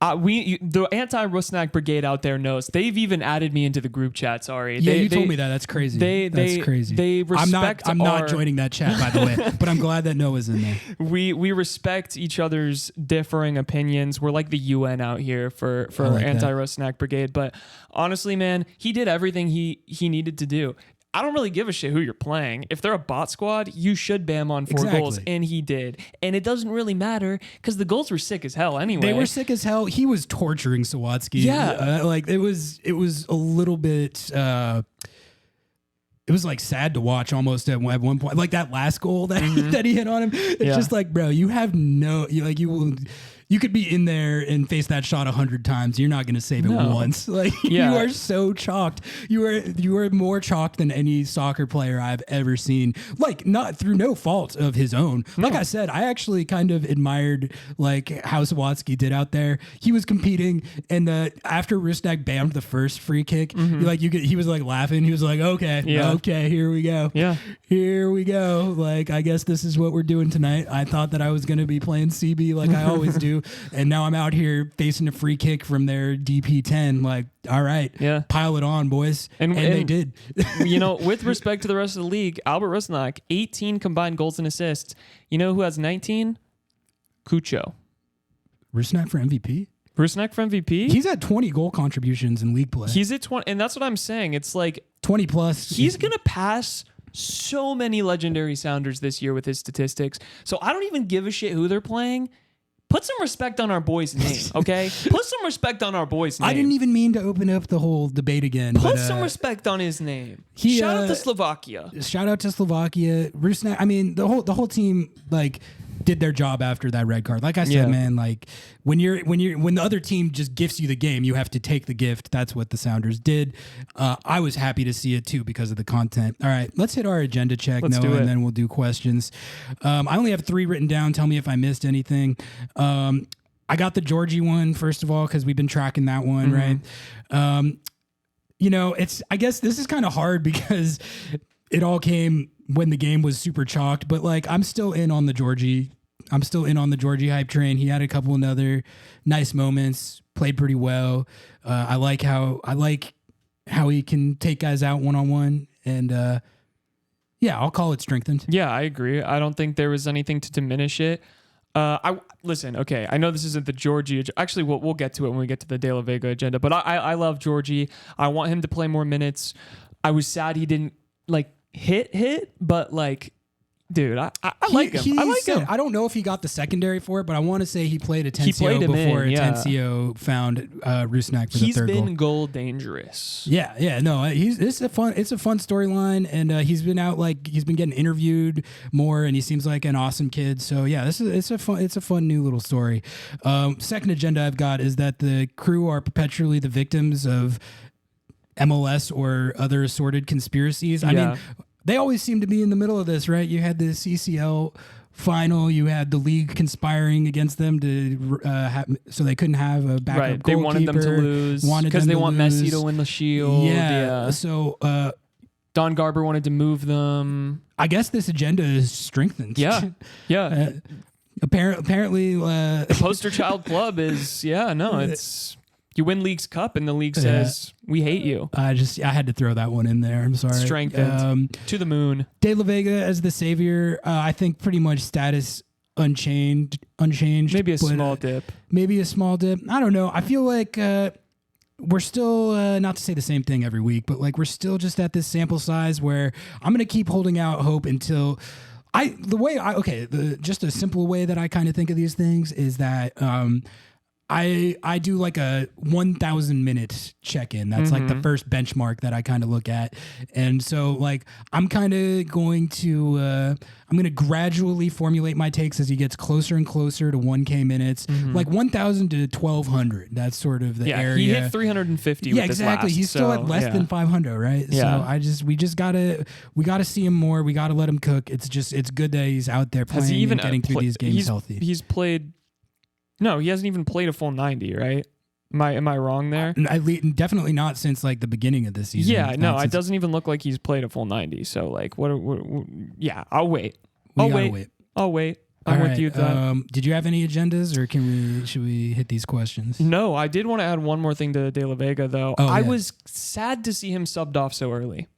the anti-Rusnak brigade out there knows. They've even added me into the group chat. Sorry. Yeah, you told me that. That's crazy. That's crazy. They respect. I'm not joining that chat, by the way. But I'm glad that Noah's in there. We respect each other's differing opinions. We're like the UN out here for like anti-Rusnak brigade. But honestly, man, he did everything he needed to do. I don't really give a shit who you're playing. If they're a bot squad, you should bam on 4 goals, and he did. And it doesn't really matter because the goals were sick as hell anyway. They were sick as hell. He was torturing Sawatsky. Yeah. Like it was a little bit... it was like sad to watch almost at one point. Like that last goal that he hit on him. It's just like, bro, you have you could be in there and face that shot 100 times. You're not going to save it once. Like you are so chalked. You are more chalked than any soccer player I've ever seen. Like not through no fault of his own. Like I said, I actually kind of admired like how Sawatsky did out there. He was competing, and after Rusnak bammed the first free kick, he was like laughing. He was like, okay, here we go. Yeah, here we go. Like I guess this is what we're doing tonight. I thought that I was going to be playing CB like I always do. And now I'm out here facing a free kick from their DP10. Like, all right, pile it on, boys. And they did. With respect to the rest of the league, Albert Rusnak, 18 combined goals and assists. You know who has 19? Cucho. Rusnak for MVP? Rusnak for MVP? He's at 20 goal contributions in league play. He's at 20, and that's what I'm saying. It's like 20 plus. He's going to pass so many legendary Sounders this year with his statistics. So I don't even give a shit who they're playing. Put some respect on our boy's name, okay? Put some respect on our boy's name. I didn't even mean to open up the whole debate again. Put some respect on his name. Shout out to Slovakia. Shout out to Slovakia. Rusnak, I mean, the whole team like did their job after that red card. Like I said, man, like when the other team just gifts you the game, you have to take the gift. That's what the Sounders did. I was happy to see it too because of the content. All right, let's hit our agenda check, Noah, and then we'll do questions. I only have 3 written down. Tell me if I missed anything. I got the Georgie one first of all because we've been tracking that one, right? I guess this is kind of hard because it all came when the game was super chalked, but like I'm still in on the Georgie hype train. He had a couple of other nice moments, played pretty well. I like how he can take guys out one-on-one, and I'll call it strengthened. Yeah, I agree. I don't think there was anything to diminish it. Listen, okay, I know this isn't the Georgie. Actually, we'll get to it when we get to the De La Vega agenda, but I love Georgie. I want him to play more minutes. I was sad he didn't like hit, but like, dude, I like him. I like him. I don't know if he got the secondary for it, but I want to say he played Atencio before Atencio found Rusnak for the third goal. He's been goal dangerous. Yeah, no, it's a fun storyline, and he's been getting interviewed more, and he seems like an awesome kid. So yeah, it's a fun new little story. Second agenda I've got is that the crew are perpetually the victims of MLS or other assorted conspiracies. I mean, they always seem to be in the middle of this, right? You had the CCL final, you had the league conspiring against them to so they couldn't have a backup Right. goalkeeper. They wanted them to lose because they want Messi to win the Shield. Yeah. So Don Garber wanted to move them. I guess this agenda is strengthened. Yeah. Yeah. Apparently, the poster child club is it's you win League's Cup and the league says we hate you. I had to throw that one in there. I'm sorry. Strengthened to the moon. De La Vega as the savior. I think pretty much status unchanged. Maybe a small dip. Maybe a small dip. I don't know. I feel like we're still not to say the same thing every week, but like we're still just at this sample size where I'm gonna keep holding out hope until. Just a simple way that I kind of think of these things is that I do like a 1,000 minute check-in. That's like the first benchmark that I kind of look at. And so like I'm kind of going to gradually formulate my takes as he gets closer and closer to 1K minutes, like 1,000 to 1,200. That's sort of the area. He hit 350 Yeah, with this exactly. last, He's still at less than 500, right? Yeah. So we gotta see him more. We gotta let him cook. It's good that he's out there playing and getting through these games healthy. He's played. No, he hasn't even played a full 90, right? Am I wrong there? Definitely not since like the beginning of the season. Yeah, no, it doesn't even look like he's played a full 90. So like, I'll wait. I'll wait. I'm with you with that. Did you have any agendas, or should we hit these questions? No, I did want to add one more thing to De La Vega though. I was sad to see him subbed off so early.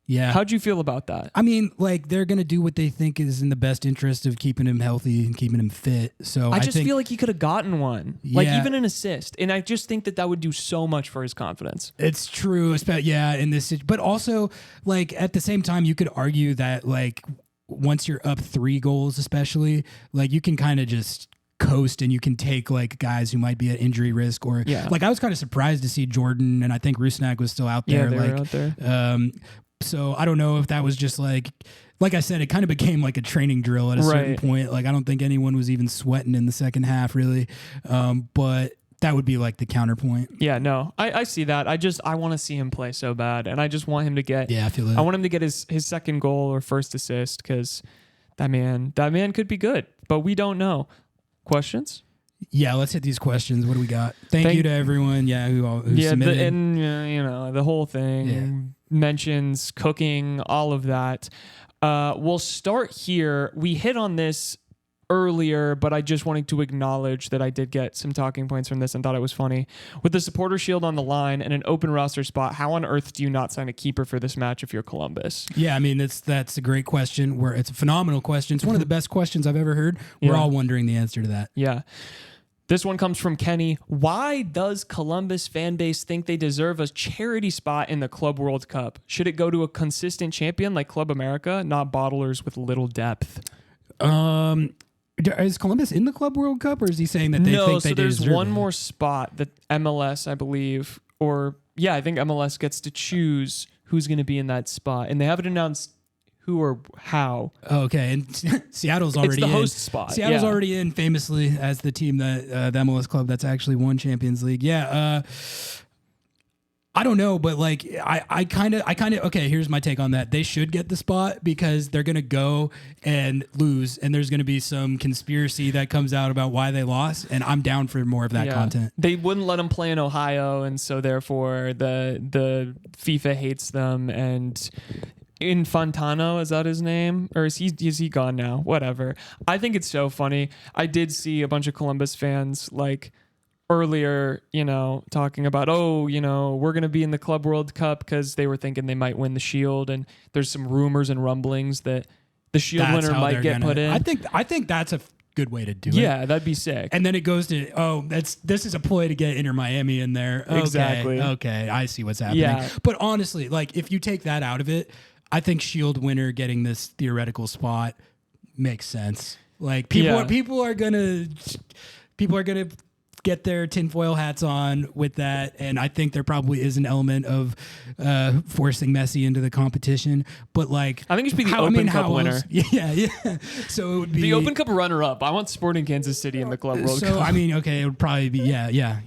Yeah. How'd you feel about that? I mean, like they're gonna do what they think is in the best interest of keeping him healthy and keeping him fit. So I just feel like he could have gotten one, like even an assist, and I just think that would do so much for his confidence. It's true, in this, but also like at the same time, you could argue that like once you're up 3 goals, especially, like you can kind of just coast and you can take like guys who might be at injury risk or like I was kind of surprised to see Jordan and I think Rusnak was still out there. Yeah, they were out there. So I don't know if that was just like I said, it kind of became like a training drill at a certain point. Like I don't think anyone was even sweating in the second half really. But that would be like the counterpoint. Yeah, no, I see that. I want to see him play so bad, and I just want him to get. Yeah, I feel it. I want him to get his second goal or first assist because that man could be good, but we don't know. Questions? Yeah, let's hit these questions. What do we got? Thank you to everyone. Yeah, who submitted. The whole thing. Yeah. Mentions cooking, all of that. We'll start here. We hit on this earlier, but I just wanted to acknowledge that I did get some talking points from this and thought it was funny. With the supporter shield on the line and an open roster spot, how on earth do you not sign a keeper for this match if you're Columbus? Yeah, I mean that's a great question. It's a phenomenal question. It's one of the best questions I've ever heard. We're all wondering the answer to that. Yeah. This one comes from Kenny. Why does Columbus fan base think they deserve a charity spot in the Club World Cup? Should it go to a consistent champion like Club America, not bottlers with little depth? Is Columbus in the Club World Cup, or is he saying that they think they deserve it? There's one more spot that MLS, I believe, I think MLS gets to choose who's going to be in that spot, and they haven't announced who or how. Okay, and Seattle's already it's the host spot. Seattle's already in famously as the team that the MLS club that's actually won Champions League. Yeah, I don't know, but like I kind of okay. Here's my take on that. They should get the spot because they're gonna go and lose, and there's gonna be some conspiracy that comes out about why they lost, and I'm down for more of that content. They wouldn't let them play in Ohio, and so therefore the FIFA hates them and. Infantano, is that his name? Or is he gone now? Whatever. I think it's so funny. I did see a bunch of Columbus fans like earlier, talking about, we're going to be in the Club World Cup because they were thinking they might win the Shield. And there's some rumors and rumblings that the Shield winner might get put in. I think that's a good way to do it. Yeah, that'd be sick. And then it goes to, this is a ploy to get Inter Miami in there. Okay, exactly. Okay, I see what's happening. Yeah. But honestly, like if you take that out of it, I think Shield winner getting this theoretical spot makes sense. Like people are gonna get their tinfoil hats on with that, and I think there probably is an element of forcing Messi into the competition. But like, I think it should be the Open Cup winner. Yeah. So it would be The Open Cup runner-up. I want Sporting Kansas City in the Club World Cup. So I mean, okay, it would probably be yeah,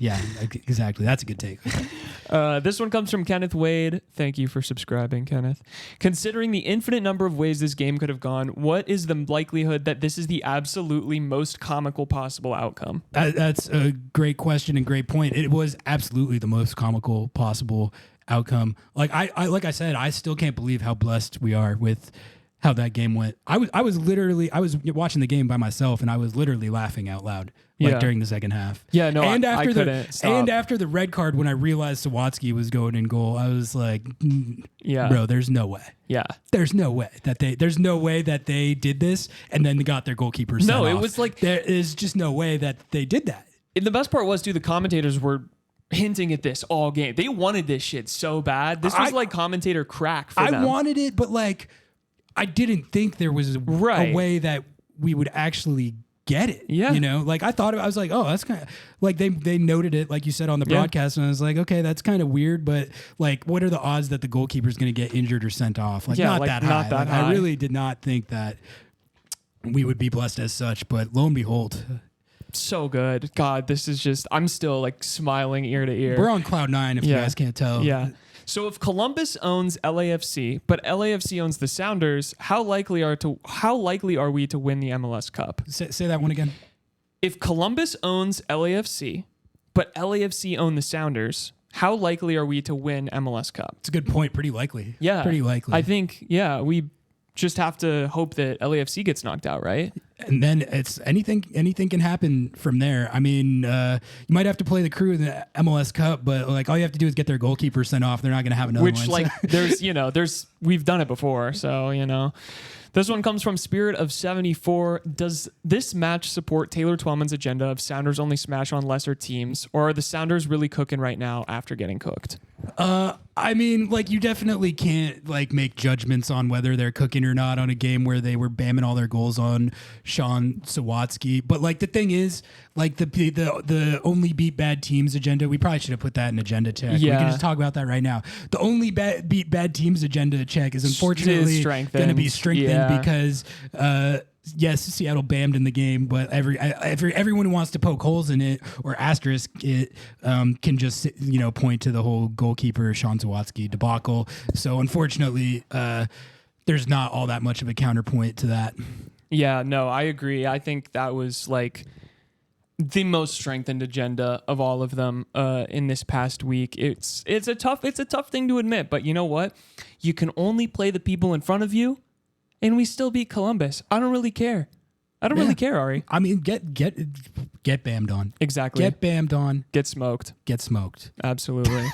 exactly. That's a good take. This one comes from Kenneth Wade. Thank you for subscribing, Kenneth. Considering the infinite number of ways this game could have gone, what is the likelihood that this is the absolutely most comical possible outcome? That's a great question and great point. It was absolutely the most comical possible outcome. Like I said, I still can't believe how blessed we are with how that game went. I was watching the game by myself, and I was literally laughing out loud during the second half. Yeah, no, and I couldn't stop. And after the red card, when I realized Sawatsky was going in goal, I was like, bro, there's no way. Yeah, there's no way that they did this and then got their goalkeeper sent off. It was like there is just no way that they did that. And the best part was, the commentators were hinting at this all game. They wanted this shit so bad. This was like commentator crack for them. I wanted it, but like, I didn't think there was a way that we would actually get it. Yeah. You know, like I was like, oh, that's kind of like they noted it, like you said on the broadcast. And I was like, okay, that's kind of weird, but like, what are the odds that the goalkeeper is going to get injured or sent off? Like, not that high. I really did not think that we would be blessed as such, but lo and behold. So good. God, this is just, I'm still like smiling ear to ear. We're on cloud nine if you guys can't tell. Yeah. So if Columbus owns LAFC, but LAFC owns the Sounders, how likely are we to win the MLS Cup? Say that one again. If Columbus owns LAFC, but LAFC own the Sounders, how likely are we to win MLS Cup? It's a good point. Pretty likely. Yeah. Pretty likely. I think, we just have to hope that LAFC gets knocked out, right? And then it's anything can happen from there. I mean, you might have to play the Crew in the MLS Cup, but like all you have to do is get their goalkeeper sent off. They're not going to have another one. Which like we've done it before, so This one comes from Spirit of 74. Does this match support Taylor Twellman's agenda of Sounders only smash on lesser teams, or are the Sounders really cooking right now after getting cooked? I mean, like, you definitely can't like make judgments on whether they're cooking or not on a game where they were bamming all their goals on Sean Sawatsky. But like the thing is, like the only beat bad teams agenda, we probably should have put that in agenda check. Yeah. We can just talk about that right now. The only beat bad teams agenda check is unfortunately going to be strengthened because yes, Seattle bammed in the game, but everyone who wants to poke holes in it or asterisk it can just point to the whole goalkeeper Sean Sawatsky debacle. So unfortunately, there's not all that much of a counterpoint to that. Yeah, no, I agree. I think that was like the most strengthened agenda of all of them in this past week. It's a tough thing to admit, but you know what? You can only play the people in front of you. And we still beat Columbus. I don't really care. I don't really care, Ari. I mean, get bammed on. Exactly. Get bammed on. Get smoked. Get smoked. Absolutely.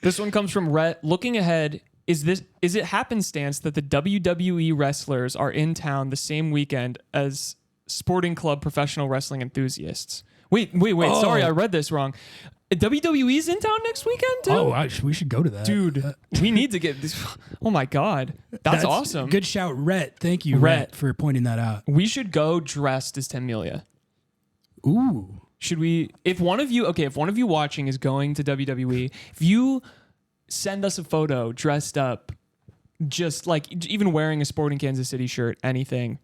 This one comes from Rhett. Looking ahead, is it happenstance that the WWE wrestlers are in town the same weekend as Sporting Club professional wrestling enthusiasts? Wait. Oh. Sorry, I read this wrong. WWE's in town next weekend too? Oh, we should go to that. Dude, we need to get this. Oh my God. That's awesome. Good shout, Rhett. Thank you, Rhett, for pointing that out. We should go dressed as Tim Melia. Ooh. Should we, if one of you watching is going to WWE, if you send us a photo dressed up, just like even wearing a Sporting Kansas City shirt, anything,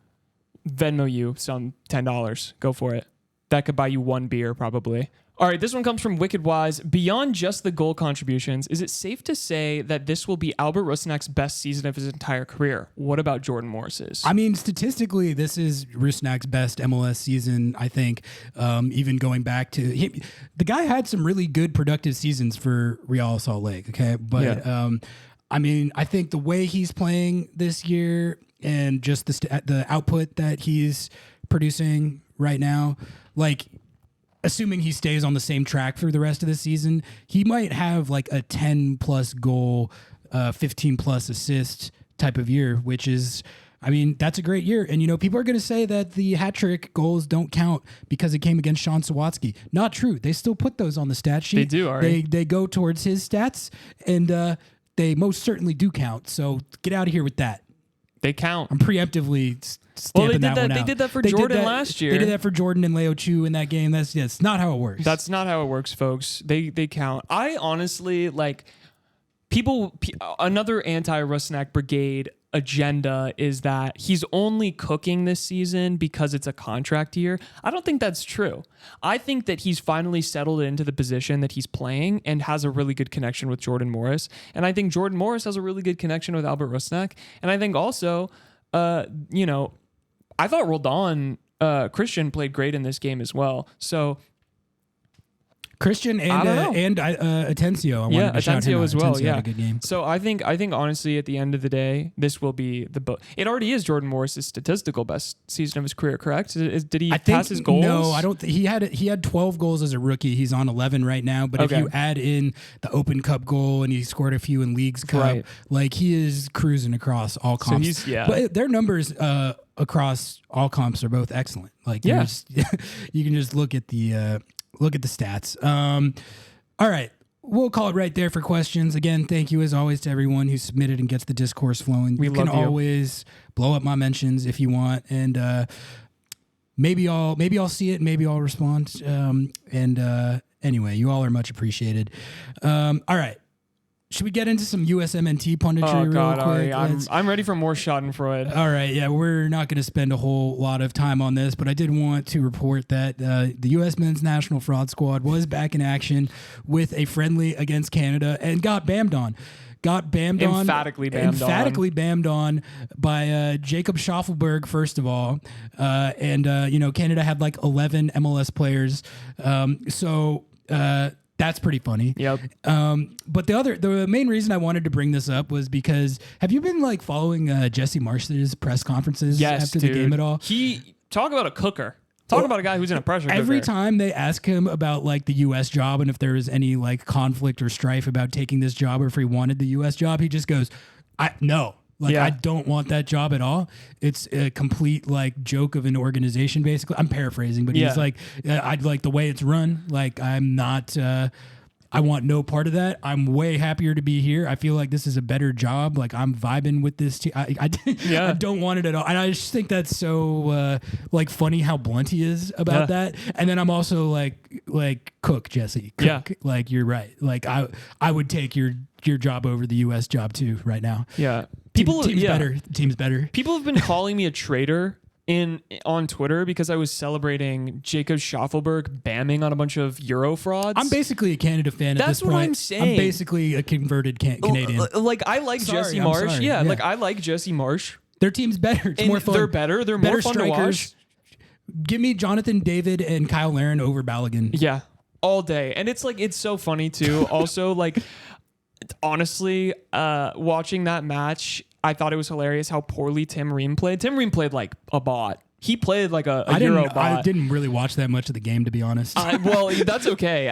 Venmo you some $10. Go for it. That could buy you one beer probably. All right, this one comes from Wicked Wise. Beyond just the goal contributions, is it safe to say that this will be Albert Rusnak's best season of his entire career? What about Jordan Morris's? I mean, statistically, this is Rusnak's best MLS season, I think. Even going back to the guy had some really good productive seasons for Real Salt Lake, okay? But I mean, I think the way he's playing this year and just the output that he's producing right now, like, assuming he stays on the same track for the rest of the season, he might have like a 10-plus goal, 15-plus assist type of year, which is, I mean, that's a great year. And, people are going to say that the hat-trick goals don't count because it came against Sean Sawatsky. Not true. They still put those on the stat sheet. They do, Ari. They go towards his stats, and they most certainly do count. So get out of here with that. They count. I'm preemptively Well, they stamping did that that. one out. They did that for They did Jordan that- last year. They did that for Jordan and Leo Chu in that game. That's not how it works. That's not how it works, folks. They count. I honestly like another anti-Rusnak brigade agenda is that he's only cooking this season because it's a contract year. I don't think that's true. I think that he's finally settled into the position that he's playing and has a really good connection with Jordan Morris. And I think Jordan Morris has a really good connection with Albert Rusnak. And I think also, I thought Roldan Christian played great in this game as well. So Christian and Atencio. I wanted to shout him Atencio out. as well. Atencio Yeah, had a good game. So I think honestly, at the end of the day, this will be it already is Jordan Morris's statistical best season of his career. Correct? Did he pass his goals? No, I don't. He had 12 goals as a rookie. He's on 11 right now. But if you add in the Open Cup goal and he scored a few in Leagues Cup, like he is cruising across all comps. So But their numbers across all comps are both excellent. Like you can just look at the stats. All right. We'll call it right there for questions. Again, thank you as always to everyone who submitted and gets the discourse flowing. You can always blow up my mentions if you want, and maybe I'll see it, maybe I'll respond. Anyway, you all are much appreciated. All right. Should we get into some USMNT punditry real quick? Ari, I'm ready for more Schadenfreude. All right, yeah, we're not going to spend a whole lot of time on this, but I did want to report that the U.S. men's national fraud squad was back in action with a friendly against Canada and got bammed on. Emphatically bammed on by Jacob Schaffelberg, first of all. Canada had like 11 MLS players. That's pretty funny. Yep. But the main reason I wanted to bring this up was because have you been like following Jesse Marsh's press conferences after the game at all? He talk about a cooker. Talk about a guy who's in a pressure cooker. Every time they ask him about like the U.S. job and if there was any like conflict or strife about taking this job or if he wanted the U.S. job, he just goes, no. I don't want that job at all. It's a complete like joke of an organization, basically. I'm paraphrasing, but he's like, I'd like the way it's run. Like I'm not, I want no part of that. I'm way happier to be here. I feel like this is a better job. Like I'm vibing with this team. I don't want it at all. And I just think that's so like funny how blunt he is about that. And then I'm also like cook, Jesse. Cook. Like you're right. Like I would take your job over the U.S. job too right now. Yeah. Team's better. People have been calling me a traitor on Twitter because I was celebrating Jacob Schaffelberg bamming on a bunch of Euro frauds. I'm basically a Canada fan at this point. That's what I'm saying. I'm basically a converted Canadian. Like I like Jesse Marsh. Yeah, like I like Jesse Marsh. Their team's better. It's more fun. They're better. They're more fun strikers. to watch. Give me Jonathan David and Kyle Larin over Balogun. Yeah, all day. And it's like it's so funny too. Also, like honestly, watching that match, I thought it was hilarious how poorly Tim Ream played. Tim Ream played like a bot. He played like a Euro bot. I didn't really watch that much of the game, to be honest. Well, that's okay.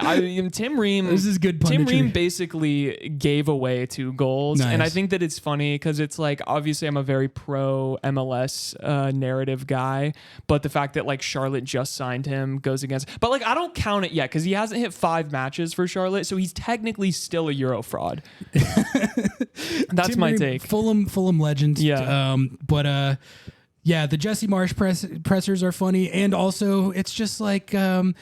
Tim Ream. This is good punditry. Tim Ream basically gave away 2 goals, and I think that it's funny because it's like obviously I'm a very pro MLS narrative guy, but the fact that like Charlotte just signed him goes against. But like I don't count it yet because he hasn't hit 5 matches for Charlotte, so he's technically still a Euro fraud. That's Tim my Ream, take. Fulham legend. Yeah. Yeah, the Jesse Marsh pressers are funny, and also it's just like, I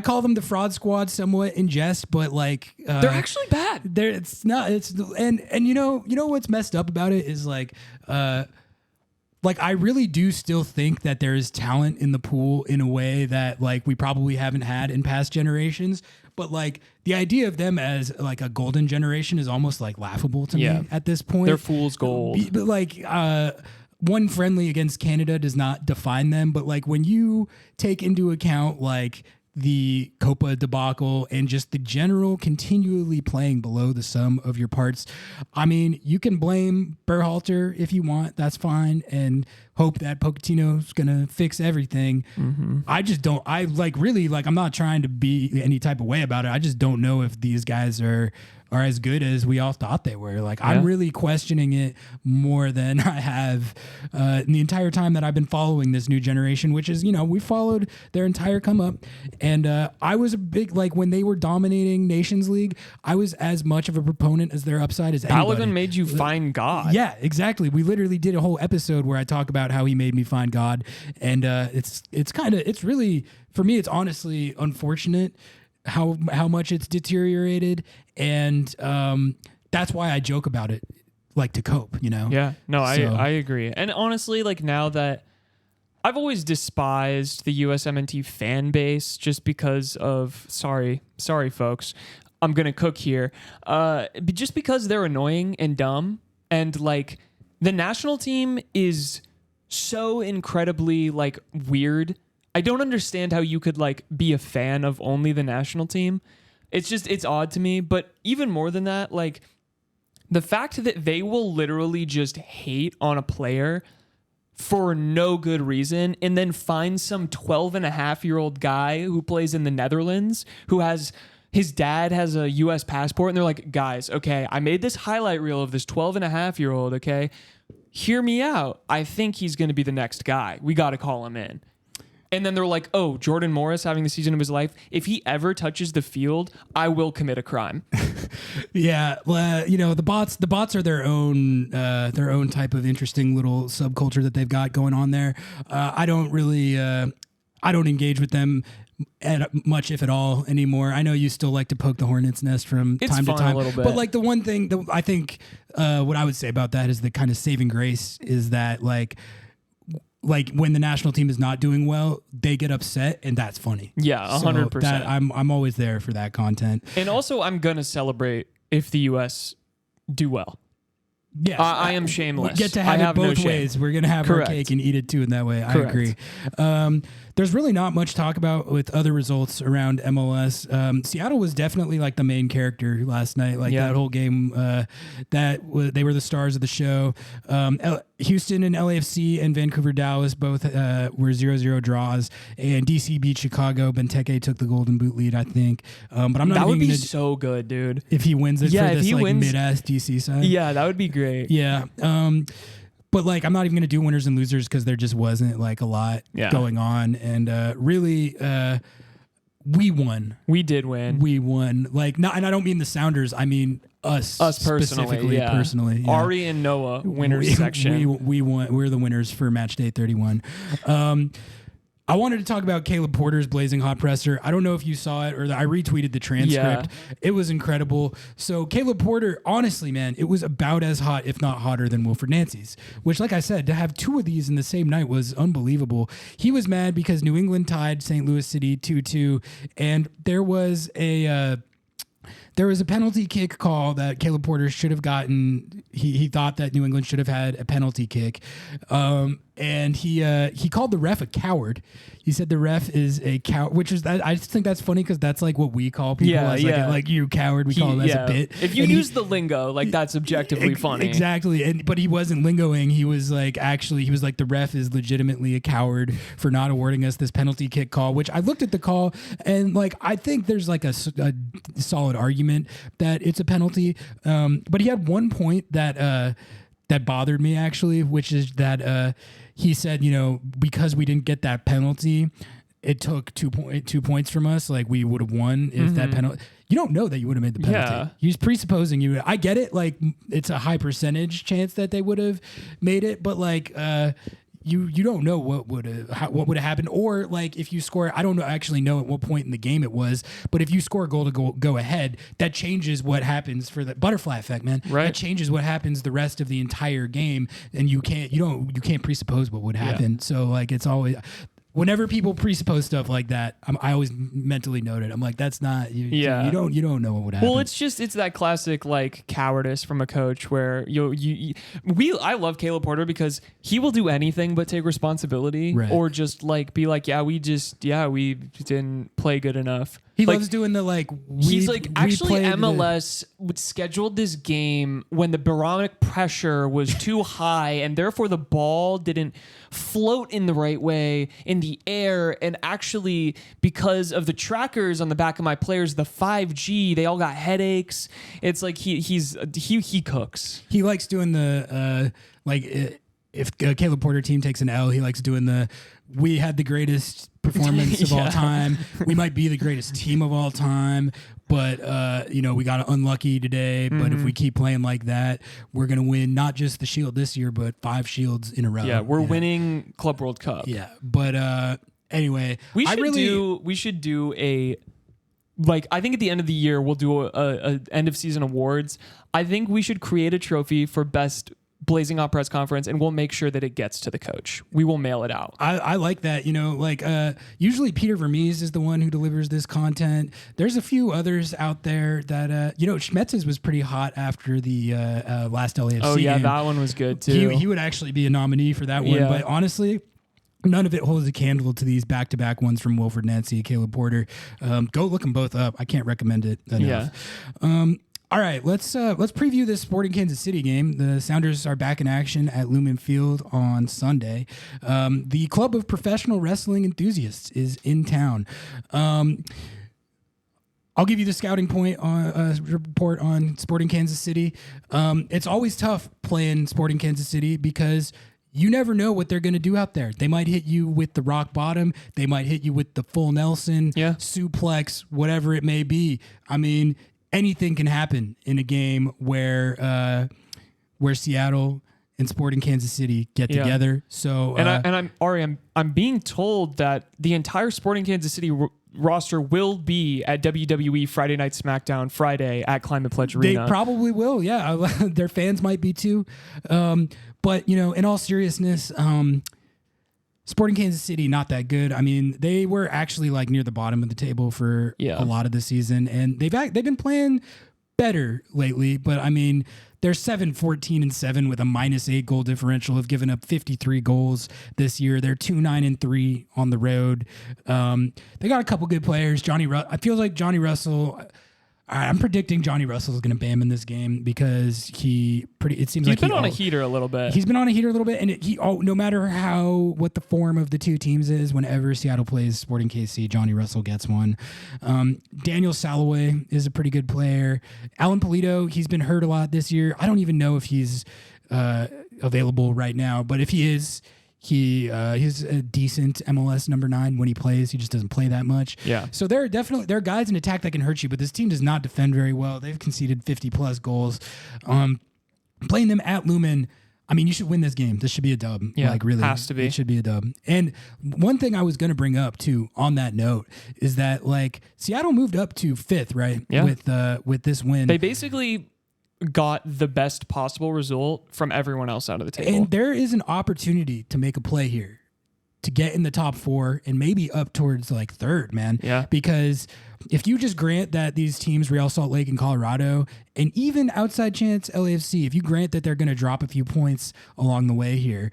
call them the fraud squad somewhat in jest, but like they're actually bad. It's not. It's and you know what's messed up about it is like I really do still think that there is talent in the pool in a way that like we probably haven't had in past generations. But like the idea of them as like a golden generation is almost like laughable to me at this point. They're fool's gold. But like one friendly against Canada does not define them. But like when you take into account like the Copa debacle and just the general continually playing below the sum of your parts, I mean, you can blame Berhalter if you want. That's fine. And hope that Pochettino's going to fix everything. Mm-hmm. I just don't, I'm not trying to be any type of way about it. I just don't know if these guys are are as good as we all thought they were. Like, Yeah. I'm really questioning it more than I have in the entire time that I've been following this new generation, which is, we followed their entire come up. And I was a big, like, when they were dominating Nations League, I was as much of a proponent as their upside as anybody. Balogun made you find God. Yeah, exactly. We literally did a whole episode where I talk about how he made me find God, and it's really, for me, it's honestly unfortunate how much it's deteriorated, and that's why I joke about it, like, to cope. Yeah, no, So- I agree. And honestly, like, now that I've always despised the USMNT fan base just because of sorry folks, I'm gonna cook here. Just because they're annoying and dumb, and like the national team is so incredibly like weird. I don't understand how you could like be a fan of only the national team. It's odd to me. But even more than that, like the fact that they will literally just hate on a player for no good reason and then find some 12-and-a-half-year-old guy who plays in the Netherlands who has his dad has a US passport, and they're like, guys, okay, I made this highlight reel of this 12-and-a-half-year-old, okay? Hear me out. I think he's going to be the next guy. We got to call him in. And then they're like, oh, Jordan Morris having the season of his life. If he ever touches the field, I will commit a crime. Yeah, well, the bots are their own type of interesting little subculture that they've got going on there. I don't really I don't engage with them much, if at all, anymore. I know you still like to poke the hornet's nest from time to fun time, a little bit. but like the one thing that I think what I would say about that is the kind of saving grace is that like when the national team is not doing well, they get upset, and that's funny. Yeah, 100%. That I'm always there for that content. And also, I'm going to celebrate if the U.S. do well. Yes, I am shameless. We get to I have it no both shame. ways. We're gonna have Correct. our cake and eat it too in that way. Correct. I agree. There's really not much to talk about with other results around MLS. Seattle was definitely like the main character last night. Like Yeah. that whole game, they were the stars of the show. Houston and LAFC and Vancouver Dallas both were 0-0 draws, and DC beat Chicago. Benteke took the Golden Boot lead, I think. But I'm not That even would be gonna, so good, dude. if he wins it Yeah, for if this he like wins- mid-ass DC side. Yeah, that would be great. Yeah. But like, I'm not even going to do winners and losers because there just wasn't like a lot going on. And really, we won. We did win. We won. Like, not, and I don't mean the Sounders. I mean us personally. specifically. Yeah. Personally. Yeah. Ari and Noah, winners section. We won. We're the winners for Matchday 31. I wanted to talk about Caleb Porter's blazing hot presser. I don't know if you saw it or I retweeted the transcript. Yeah. It was incredible. So Caleb Porter, honestly, man, it was about as hot, if not hotter, than Wilfried Nancy's, which, like I said, to have two of these in the same night was unbelievable. He was mad because New England tied St. Louis City 2-2, and there was a penalty kick call that Caleb Porter should have gotten. He thought that New England should have had a penalty kick. And he called the ref a coward. He said the ref is a coward, which is I just think that's funny because that's like what we call people as like you coward. We call him as a bit. If you And use the lingo, like that's objectively funny. Exactly. But he wasn't lingoing. He was like the ref is legitimately a coward for not awarding us this penalty kick call, which I looked at the call and like I think there's like a solid argument that it's a penalty. But he had one point that bothered me actually, which is that he said, because we didn't get that penalty, it took 2 points from us. Like we would have won if that penalty. You don't know that you would have made the penalty. Yeah. He's presupposing you. I get it. Like it's a high percentage chance that they would have made it, but like you don't know what would have happened, or like if you score. I don't actually know at what point in the game it was, but if you score a goal to go ahead, that changes what happens for the butterfly effect, man. Right. That changes what happens the rest of the entire game, and you can't presuppose what would happen. So like it's always. Whenever people presuppose stuff like that, I always mentally note it. I'm like, that's not you. Yeah. You don't know what would happen. Well, it's that classic like cowardice from a coach where I love Caleb Porter because he will do anything but take responsibility Right. or just like be like, we didn't play good enough. He Like, loves doing the He's like, actually, replayed MLS scheduled this game when the barometric pressure was too high, and therefore the ball didn't float in the right way in the air. And actually, because of the trackers on the back of my players, the 5G, they all got headaches. It's like he cooks. He likes doing the if a Caleb Porter team takes an L, he likes doing the we had the greatest performance of all time. We might be the greatest team of all time, but we got unlucky today. But if we keep playing like that, we're gonna win not just the Shield this year, but 5 Shields in a row. Yeah, we're winning Club World Cup. Yeah, but anyway, we should do a. Like, I think at the end of the year we'll do a end of season awards. I think we should create a trophy for best Blazing Hot press conference, and we'll make sure that it gets to the coach. We will mail it out. I like that. Usually Peter Vermees is the one who delivers this content. There's a few others out there that, Schmetz's was pretty hot after the last LAFC Oh, yeah, game. that one was good, too. He would actually be a nominee for that one. Yeah. But honestly, none of it holds a candle to these back-to-back ones from Wilfried Nancy, Caleb Porter. Go look them both up. I can't recommend it enough. Yeah. All right, let's preview this Sporting Kansas City game. The Sounders are back in action at Lumen Field on Sunday. The Club of Professional Wrestling Enthusiasts is in town. I'll give you the scouting point report on Sporting Kansas City. It's always tough playing Sporting Kansas City because you never know what they're going to do out there. They might hit you with the rock bottom. They might hit you with the full Nelson, suplex, whatever it may be. I mean, anything can happen in a game where Seattle and Sporting Kansas City get together. So, I'm being told that the entire Sporting Kansas City roster will be at WWE Friday Night SmackDown Friday at Climate Pledge Arena. They probably will. Yeah, their fans might be too. But in all seriousness, Sporting Kansas City, not that good. I mean, they were actually near the bottom of the table for a lot of the season, and they've been playing better lately. But I mean, they're 7-14-7 with a -8 goal differential. Have given up 53 goals this year. They're 2-9-3 on the road. They got a couple good players. I feel like Johnny Russell. I'm predicting Johnny Russell is going to bam in this game because it seems like he's been on a heater a little bit. He's been on a heater a little bit, and no matter what the form of the two teams is, whenever Seattle plays Sporting KC, Johnny Russell gets one. Daniel Salloway is a pretty good player. Alan Polito, he's been hurt a lot this year. I don't even know if he's available right now, but if he is, he's a decent MLS number 9 when he plays. He just doesn't play that much. Yeah. So there are guys in attack that can hurt you, but this team does not defend very well. They've conceded 50+ goals. Playing them at Lumen, I mean, you should win this game. This should be a dub. Yeah, really. has to be. It should be a dub. And one thing I was going to bring up, too, on that note, is that, Seattle moved up to 5th, right? Yeah. With this win. They basically got the best possible result from everyone else out of the table. And there is an opportunity to make a play here, to get in the top 4 and maybe up towards 3rd, man. Yeah. Because if you just grant that these teams, Real Salt Lake and Colorado, and even outside chance LAFC, if you grant that they're going to drop a few points along the way here,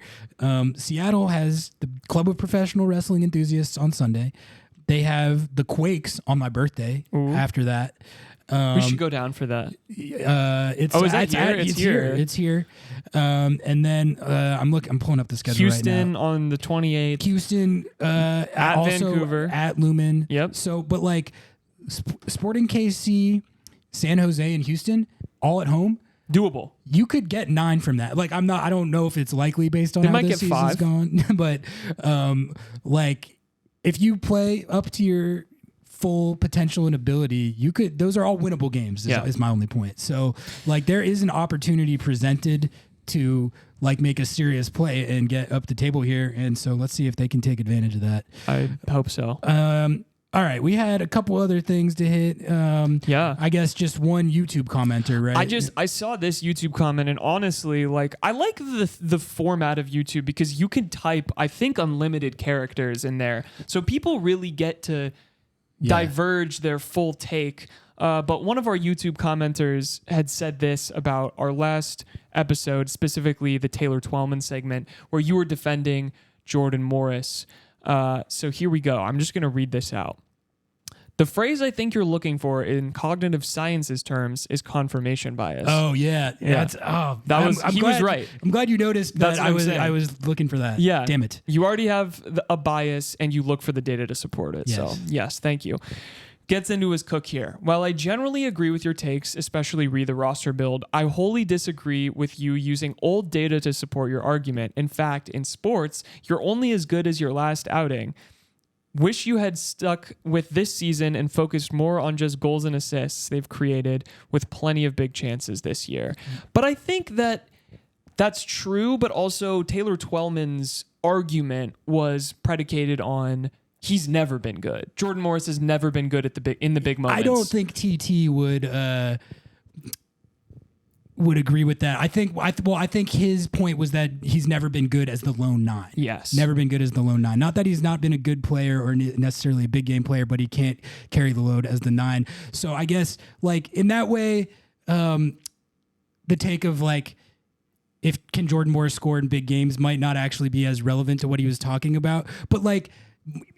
Seattle has the Club of Professional Wrestling Enthusiasts on Sunday. They have the Quakes on my birthday after that. We should go down for that. It's here. And then I'm pulling up the schedule Houston right now. on the 28th. Houston at also Vancouver, at Lumen. Yep. So, but Sporting KC, San Jose, and Houston all at home. Doable. You could get 9 from that. I don't know if it's likely based on They how might this get season's 5. gone, but if you play up to your full potential and ability, those are all winnable games is my only point. So there is an opportunity presented to make a serious play and get up the table here. And so let's see if they can take advantage of that. I hope so. All right. We had a couple other things to hit. I guess just one YouTube commenter, right? I saw this YouTube comment, and honestly, I like the format of YouTube because you can type, I think, unlimited characters in there. So people really get to diverge their full take. But one of our YouTube commenters had said this about our last episode, specifically the Taylor Twellman segment, where you were defending Jordan Morris. So here we go. I'm just going to read this out. The phrase I think you're looking for in cognitive sciences terms is confirmation bias. Oh yeah. Yeah. He was right. I'm glad you noticed that. That's what I'm saying. I was looking for that. Yeah. Damn it. You already have a bias and you look for the data to support it. Yes. So, yes, thank you. Gets into his cook here. While I generally agree with your takes, especially re the roster build, I wholly disagree with you using old data to support your argument. In fact, in sports, you're only as good as your last outing. Wish you had stuck with this season and focused more on just goals and assists they've created with plenty of big chances this year. But I think that's true, but also Taylor Twellman's argument was predicated on he's never been good. Jordan Morris has never been good in the big moments. I don't think TT would agree with that. I think his point was that he's never been good as the lone 9. Yes. Never been good as the lone 9. Not that he's not been a good player or necessarily a big game player, but he can't carry the load as the 9. So I guess like in that way, the take of like, can Jordan Morris score in big games might not actually be as relevant to what he was talking about. But like,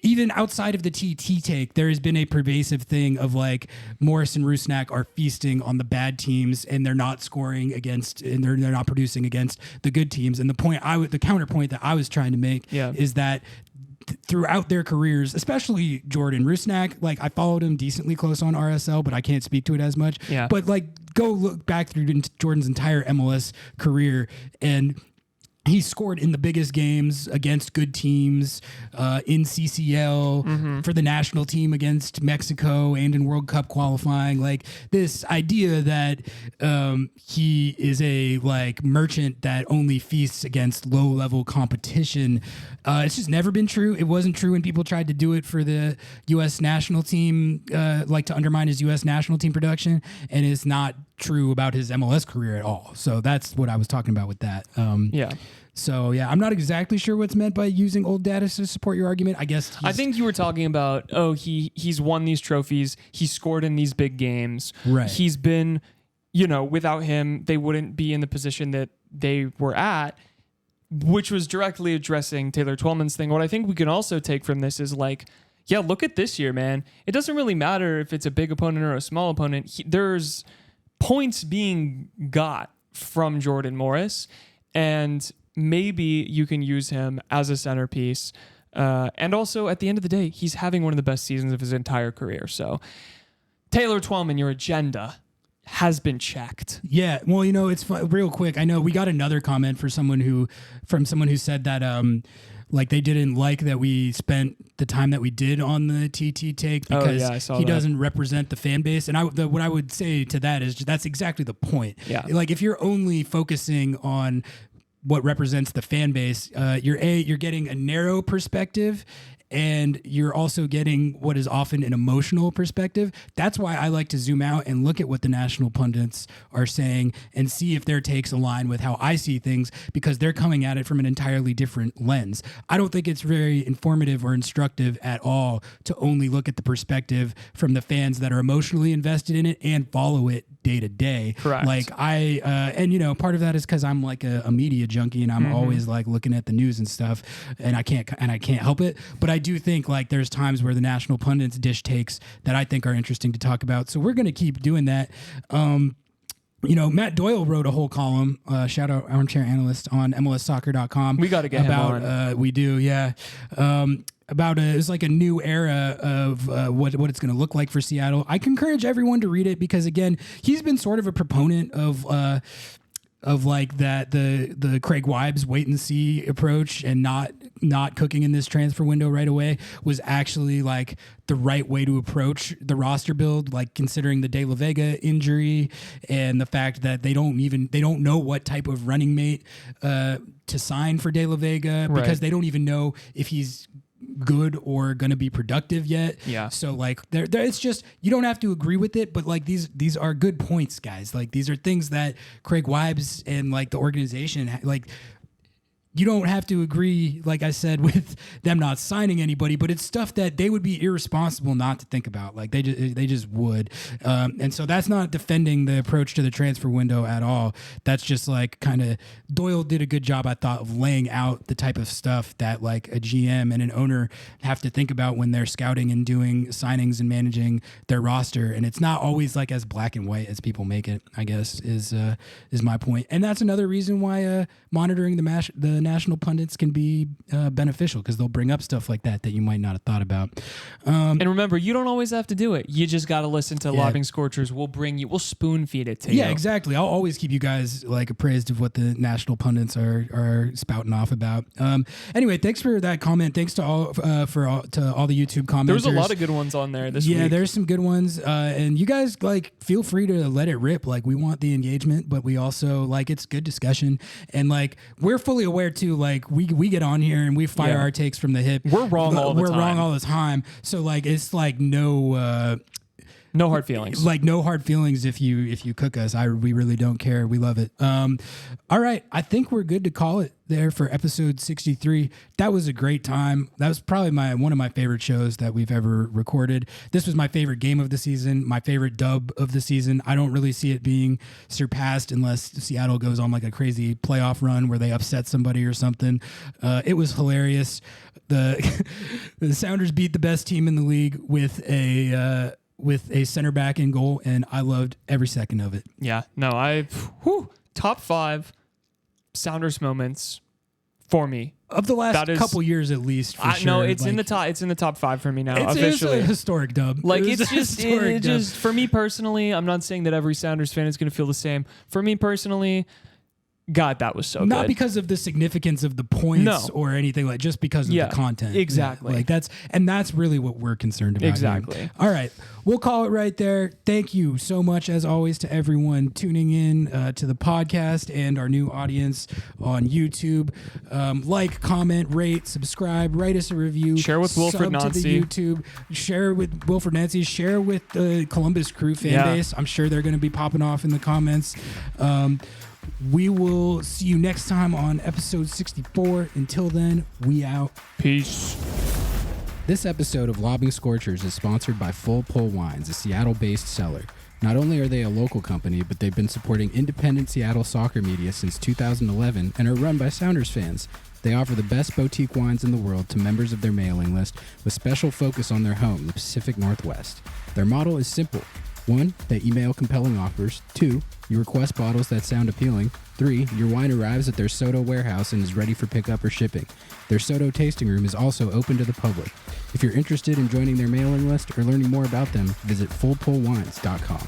even outside of the TT take, there has been a pervasive thing of like Morris and Rusnak are feasting on the bad teams and they're not scoring against and they're not producing against the good teams. And the counterpoint that I was trying to make is that throughout their careers, especially Jordan Rusnak, like I followed him decently close on RSL, but I can't speak to it as much. Yeah. But like go look back through Jordan's entire MLS career and he scored in the biggest games against good teams, in CCL, for the national team against Mexico, and in World Cup qualifying. Like this idea that he is a like merchant that only feasts against low-level competition, it's just never been true. It wasn't true when people tried to do it for the U.S. national team, like to undermine his U.S. national team production, and it's not true about his MLS career at all. So that's what I was talking about with that. So yeah, I'm not exactly sure what's meant by using old data to support your argument. I think you were talking about, he's won these trophies, he scored in these big games. Right. He's been, without him, they wouldn't be in the position that they were at, which was directly addressing Taylor Twellman's thing. What I think we can also take from this is like, yeah, look at this year, man. It doesn't really matter if it's a big opponent or a small opponent. There's points being got from Jordan Morris, and maybe you can use him as a centerpiece. And also, at the end of the day, he's having one of the best seasons of his entire career. So, Taylor Twellman, your agenda has been checked. Yeah. Well, it's real quick. I know we got another comment from someone who said that like they didn't like that we spent the time that we did on the TT take because he doesn't represent the fan base. And what I would say to that is that's exactly the point. Yeah. Like if you're only focusing on what represents the fan base, you're getting a narrow perspective, and you're also getting what is often an emotional perspective. That's why I like to zoom out and look at what the national pundits are saying and see if their takes align with how I see things, because they're coming at it from an entirely different lens. I don't think it's very informative or instructive at all to only look at the perspective from the fans that are emotionally invested in it and follow it day to day. Correct. Like part of that is because I'm like a media junkie and I'm always like looking at the news and stuff, and I can't help it. But I do think like there's times where the national pundits dish takes that I think are interesting to talk about. So we're going to keep doing that. Matt Doyle wrote a whole column, shout out Armchair Analyst, on MLSsoccer.com. We got to get him on. We do, yeah. It's like a new era of what it's going to look like for Seattle. I can encourage everyone to read it because, again, he's been sort of a proponent of like that the Craig Weibs wait and see approach and not cooking in this transfer window right away was actually like the right way to approach the roster build, like considering the De La Vega injury and the fact that they don't know what type of running mate to sign for De La Vega because they don't even know if he's good or going to be productive yet. Yeah. So like there it's just, you don't have to agree with it, but like these are good points, guys. Like these are things that Craig Weibs and like the organization, like you don't have to agree, like I said, with them not signing anybody, but it's stuff that they would be irresponsible not to think about. Like they just would. And so that's not defending the approach to the transfer window at all. That's just like kind of Doyle did a good job, I thought, of laying out the type of stuff that like a GM and an owner have to think about when they're scouting and doing signings and managing their roster. And it's not always like as black and white as people make it, I guess, is my point. And that's another reason why monitoring the national pundits can be beneficial, because they'll bring up stuff like that you might not have thought about. And remember, you don't always have to do it. You just got to listen to Lobbing Scorchers. We'll spoon feed it to you. Yeah, exactly. I'll always keep you guys like appraised of what the national pundits are spouting off about. Anyway, thanks for that comment. Thanks to all the YouTube commenters. There was a lot of good ones on there this week. Yeah, there's some good ones. And you guys like feel free to let it rip. Like we want the engagement, but we also like it's good discussion. And like we're fully aware too, like we get on here and we fire our takes from the hip. We're wrong all the time. We're wrong all the time. So like it's like no hard feelings. Like no hard feelings if you cook us. We really don't care. We love it. All right, I think we're good to call it there for episode 63. That was a great time. That was probably one of my favorite shows that we've ever recorded. This was my favorite game of the season, my favorite dub of the season. I don't really see it being surpassed unless Seattle goes on like a crazy playoff run where they upset somebody or something. It was hilarious. The Sounders beat the best team in the league with a center back in goal, and I loved every second of it. Yeah, no, top 5 Sounders moments for me of the last couple years, at least. For sure. No, it's in the top. It's in the top 5 for me now. It's officially, a historic dub. Like it's just for me personally. I'm not saying that every Sounders fan is going to feel the same. For me personally, God, that was so good. Not because of the significance of the points or anything, like just because of the content. Exactly. Yeah, like that's really what we're concerned about. Exactly. Here. All right. We'll call it right there. Thank you so much, as always, to everyone tuning in to the podcast and our new audience on YouTube. Like, comment, rate, subscribe, write us a review. Share with Wilfried Nancy. To the YouTube. Share with Wilfried Nancy. Share with the Columbus Crew fan base. I'm sure they're going to be popping off in the comments. We will see you next time on episode 64. Until then, we out. Peace. This episode of Lobbing Scorchers is sponsored by Full Pull Wines, a Seattle-based seller. Not only are they a local company, but they've been supporting independent Seattle soccer media since 2011 and are run by Sounders fans. They offer the best boutique wines in the world to members of their mailing list, with special focus on their home, the Pacific Northwest. Their model is simple. 1, they email compelling offers. 2, you request bottles that sound appealing. 3, your wine arrives at their Soto warehouse and is ready for pickup or shipping. Their Soto tasting room is also open to the public. If you're interested in joining their mailing list or learning more about them, visit fullpullwines.com.